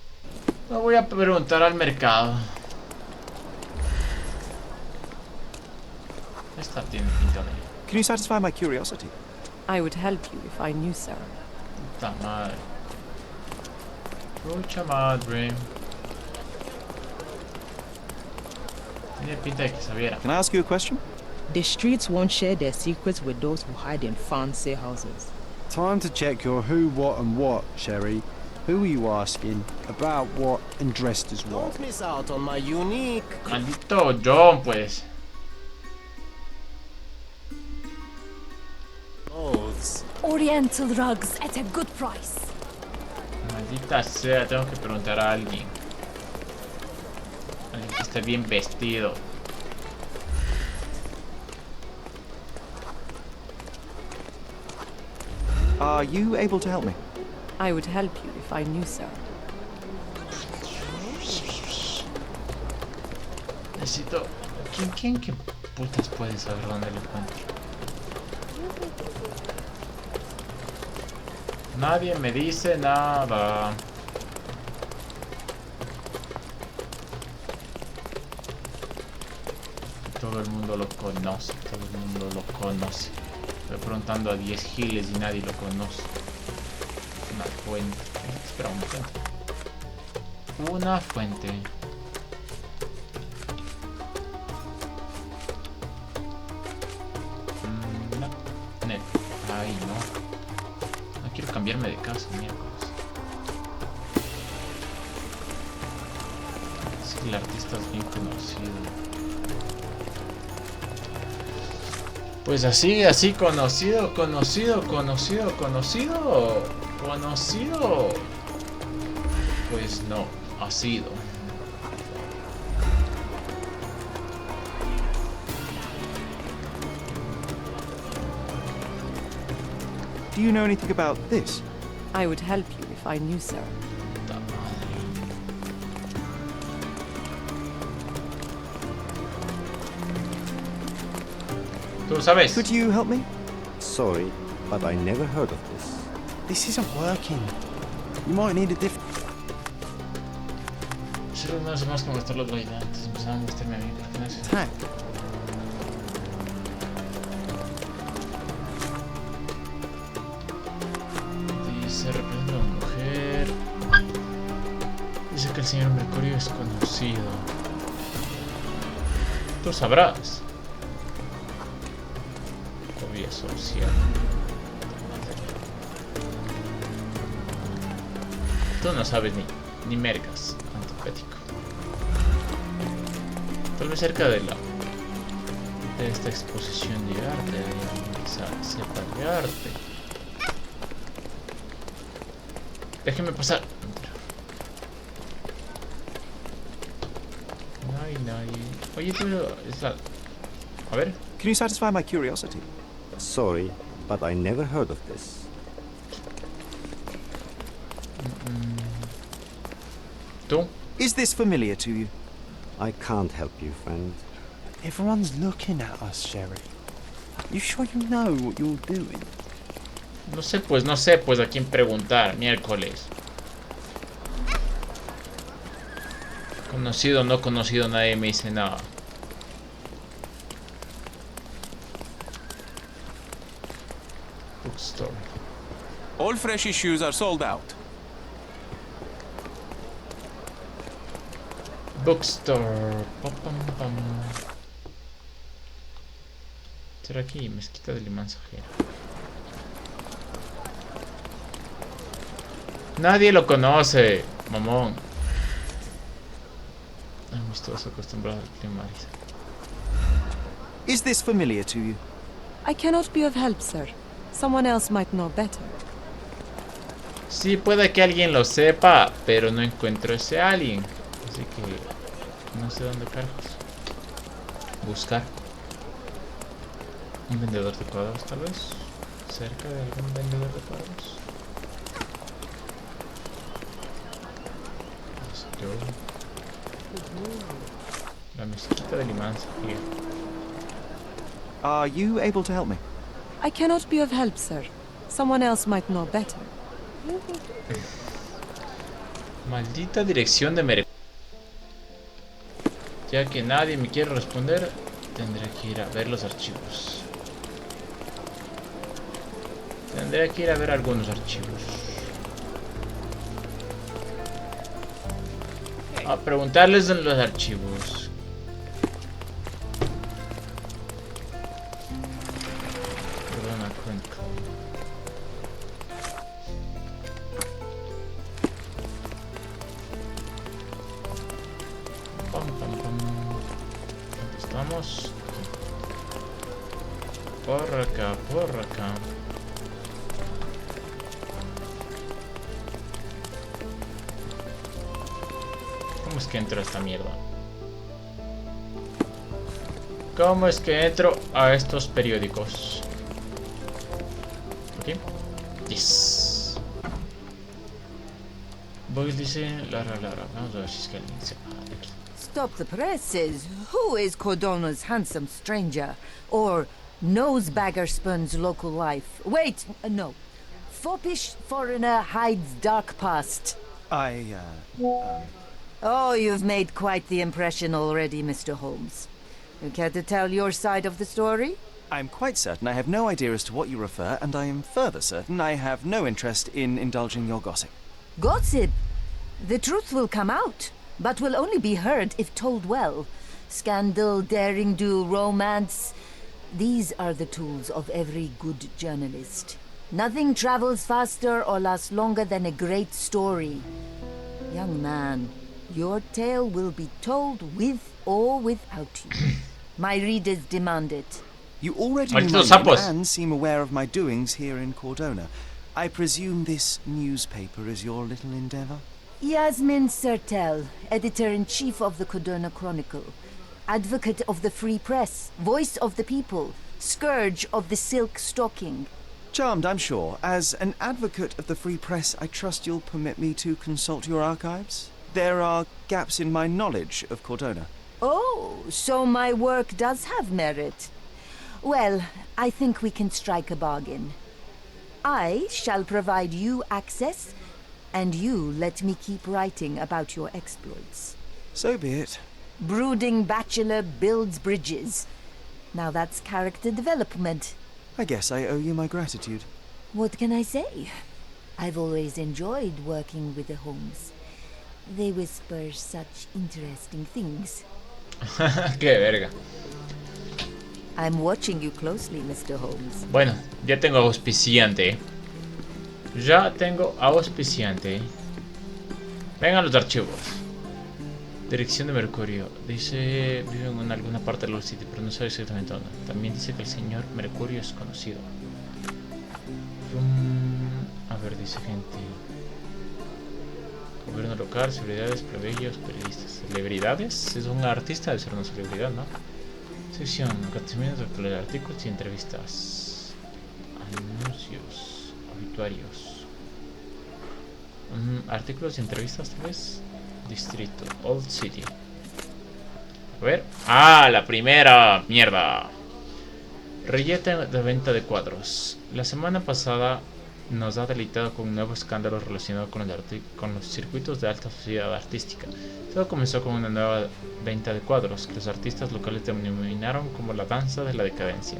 No voy a preguntar al mercado. Esta tiene pinta de... Can you satisfy my curiosity? I would help you if I knew, sir. Puta madre. Pucha madre. Tiene pinta de que sabiera. Can I ask you a question? The streets won't share their secrets with those who hide in fancy houses. Time to check your who, what, and what, Sherry. Who are you asking? About what and dressed as what? Don't miss out on my unique... Maldito John, pues. clothes. Oriental rugs at a good price. Maldita sea, tengo que preguntar a alguien. Alguien que esté bien vestido. Are you able to help me? I would help you if I knew, sir. Necesito... ¿Quién qué putas puede saber dónde lo encuentro? Nadie me dice nada. Todo el mundo lo conoce, todo el mundo lo conoce. Estoy preguntando a 10 giles y nadie lo conoce. Una fuente. Espera, una fuente. Una fuente. No. Net. Ahí no. No quiero cambiarme de casa, miércoles. Es que el artista es bien conocido. Pues así, conocido. Pues no, ha sido. Do you know anything about this? I would help you if I knew, sir. Puta madre. ¿Tú sabes? Could you help me? Sorry, but I never heard of this. This isn't working. You might need a different... Solo no sé más cómo gastar los bailantes. Empezaron a gastarme a mí, ¿por qué no sé? tack. Dice, representa a una mujer. Dice que el señor Mercurio es conocido. Tú sabrás. Vía social. Tú no sabes ni mergas, antipático. Tal vez cerca de esta exposición de arte, quizá sepa de arte. Déjeme pasar. No hay nadie. Oye, tú a ver. Can you satisfy my curiosity? Sorry, but I never heard of this. ¿Tú? Is this familiar to you? I can't help you, friend. Everyone's looking at us, Sherry. You sure you know what you're doing? No sé pues a quién preguntar, miércoles. Conocido o no conocido, nadie me dice nada. Bookstore. All fresh issues are sold out. Bookstore. Pam, pam, pam. ¿Será aquí? Mezquita del mensajero. Nadie lo conoce, mamón. Estamos acostumbrados al clima. Is this familiar to you? I cannot be of help, sir. Someone else might know better. Sí, puede que alguien lo sepa, pero no encuentro ese alguien. Así que no sé dónde cargos. Buscar. Un vendedor de cuadros, tal vez. Cerca de algún vendedor de cuadros. La mezquita de Limanza, here. Are you able to help me? I cannot be of help, sir. Someone else might know better. Maldita dirección de Mercurio. Ya que nadie me quiere responder, tendré que ir a ver los archivos. Tendré que ir a ver algunos archivos. A preguntarles en los archivos. Perdona, cuenta. Pam, pam, pam. ¿Dónde estamos? Por acá, por acá. ¿Cómo es que entro a esta mierda? ¿Cómo es que entro a estos periódicos? ¿Aquí? Yes. Boyle dice... Lara. Vamos a ver si es que alguien se va de aquí. Stop the presses. Who is Cordona's handsome stranger? Or Nosebaggerspun's local life? Wait, no. Foppish foreigner hides dark past. Oh, you've made quite the impression already, Mr. Holmes. You care to tell your side of the story? I'm quite certain I have no idea as to what you refer, and I am further certain I have no interest in indulging your gossip. Gossip? The truth will come out, but will only be heard if told well. Scandal, daring-do, romance. These are the tools of every good journalist. Nothing travels faster or lasts longer than a great story. Young man, your tale will be told with or without you. My readers demand it. You already knew my name and seem aware of my doings here in Cordona. I presume this newspaper is your little endeavor? Yasmin Sertel, editor-in-chief of the Cordona Chronicle. Advocate of the free press, voice of the people, scourge of the silk stocking. Charmed, I'm sure. As an advocate of the free press, I trust you'll permit me to consult your archives? There are gaps in my knowledge of Cordona. Oh, so my work does have merit. Well, I think we can strike a bargain. I shall provide you access, and you let me keep writing about your exploits. So be it. Brooding bachelor builds bridges. Now that's character development. I guess I owe you my gratitude. What can I say? I've always enjoyed working with the Holmes. They whisper such interesting things. Qué verga. I'm watching you closely, Mr. Holmes. Bueno, ya tengo auspiciante. Ya tengo auspiciante. Vengan los archivos. Dirección de Mercurio. Dice, vive en alguna parte de Lost City, pero no sabe exactamente dónde. También dice que el señor Mercurio es conocido. A ver, dice gente. Gobierno local, celebridades, plebeyos, periodistas. ¿Celebridades? Es un artista, debe ser una celebridad, ¿no? Sección, acontecimientos, artículos y entrevistas. Anuncios, obituarios. Artículos y entrevistas, tal vez. Distrito, Old City. A ver. ¡Ah! La primera. Mierda. Reyeta de venta de cuadros. La semana pasada nos ha deleitado con un nuevo escándalo relacionado con los circuitos de alta sociedad artística. Todo comenzó con una nueva venta de cuadros que los artistas locales denominaron como la danza de la decadencia.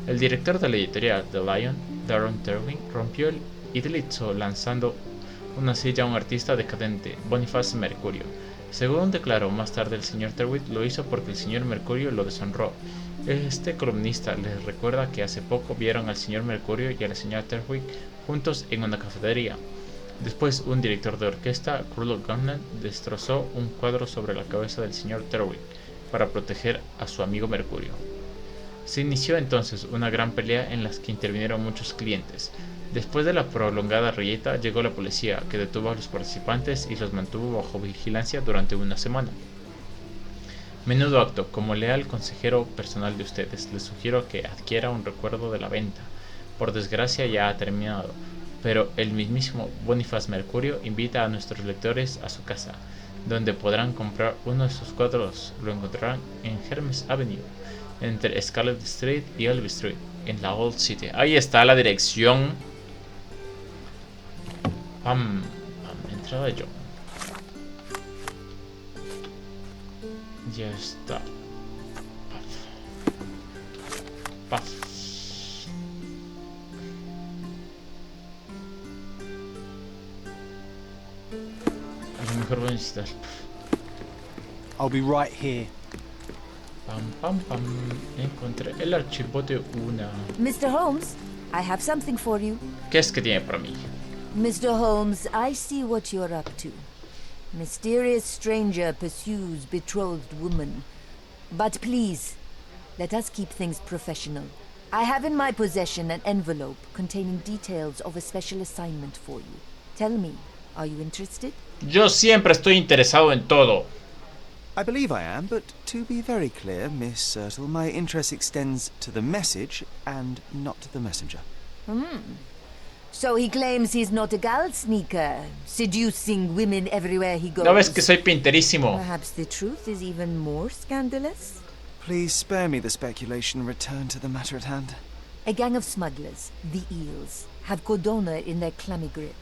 El director de la editorial The Lion, Darren Terwin, rompió el idilitzo lanzando una silla a un artista decadente, Boniface Mercurio. Según declaró más tarde el señor Terwin, lo hizo porque el señor Mercurio lo deshonró. Este columnista les recuerda que hace poco vieron al señor Mercurio y a la señora Terwin juntos en una cafetería. Después, un director de orquesta, Cruel Gunnan, destrozó un cuadro sobre la cabeza del señor Terwin para proteger a su amigo Mercurio. Se inició entonces una gran pelea en la que intervinieron muchos clientes. Después de la prolongada reyeta, llegó la policía, que detuvo a los participantes y los mantuvo bajo vigilancia durante una semana. Menudo acto. Como leal consejero personal de ustedes, les sugiero que adquiera un recuerdo de la venta. Por desgracia ya ha terminado, pero el mismísimo Boniface Mercurio invita a nuestros lectores a su casa, donde podrán comprar uno de sus cuadros. Lo encontrarán en Hermes Avenue, entre Scarlet Street y Elby Street, en la Old City. Ahí está la dirección. Entrada yo. Ya está. Paf. A lo mejor voy a necesitar. I'll be right here. Pam, pam, pam. Encontré el archivo de una. Mr. Holmes, I have something for you. ¿Qué es que tiene para mí? Mr. Holmes, I see what you're up to. Mysterious stranger pursues betrothed woman. But please, let us keep things professional. I have in my possession an envelope containing details of a special assignment for you. Tell me, are you interested? Yo siempre estoy interesado en todo. I believe I am, but to be very clear, Miss Sertle, my interest extends to the message and not to the messenger. So he claims he's not a gal sneaker, seducing women everywhere he goes. ¿No ves que soy pinterísimo? Perhaps the truth is even more scandalous? Please spare me the speculation and return to the matter at hand. A gang of smugglers, the Eels, have Cordona in their clammy grip.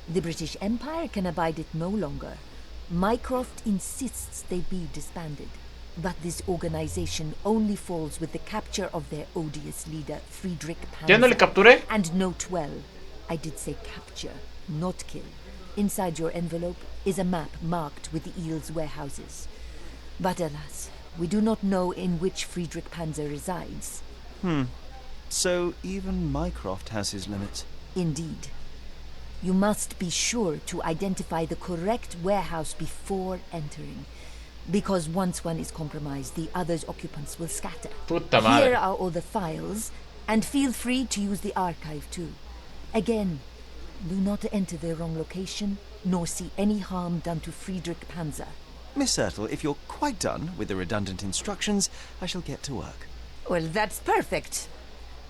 The British Empire can abide it no longer. Mycroft insists they be disbanded. But this organization only falls with the capture of their odious leader, Friedrich Panzer. ¿Ya no le capturé? And note well, I did say capture, not kill. Inside your envelope is a map marked with the Eels' warehouses. But alas, we do not know in which Friedrich Panzer resides. So even Mycroft has his limits. Indeed. You must be sure to identify the correct warehouse before entering. Because once one is compromised, the other's occupants will scatter. Puta madre. Here are all the files, and feel free to use the archive too. Again, do not enter the wrong location, nor see any harm done to Friedrich Panzer. Miss Sertle, if you're quite done with the redundant instructions, I shall get to work. Well, that's perfect.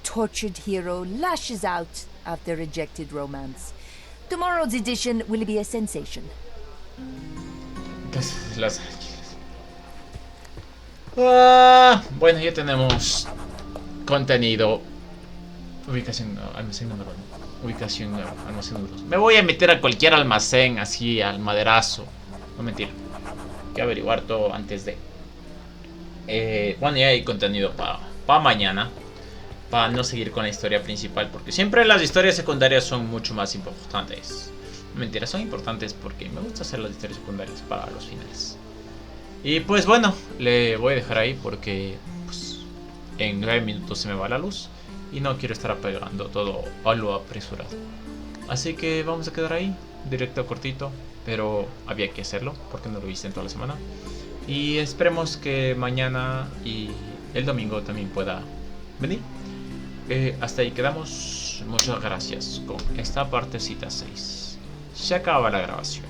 Tortured hero lashes out after rejected romance. Tomorrow's edition will be a sensation. Las bueno, ya tenemos contenido. Ubicación, almacén número 1. Ubicación, almacén número 2. Me voy a meter a cualquier almacén así al maderazo. No mentira. Hay que averiguar todo antes de. Bueno, ya hay contenido para mañana. Para no seguir con la historia principal. Porque siempre las historias secundarias son mucho más importantes. Mentira, son importantes porque me gusta hacer las historias secundarias para los finales. Y pues bueno, le voy a dejar ahí porque pues, en 9 minutos se me va la luz. Y no quiero estar apagando todo a lo apresurado. Así que vamos a quedar ahí. Directo, cortito. Pero había que hacerlo porque no lo hice en toda la semana. Y esperemos que mañana y el domingo también pueda venir. Hasta ahí quedamos. Muchas gracias con esta partecita 6. Se acaba la grabación.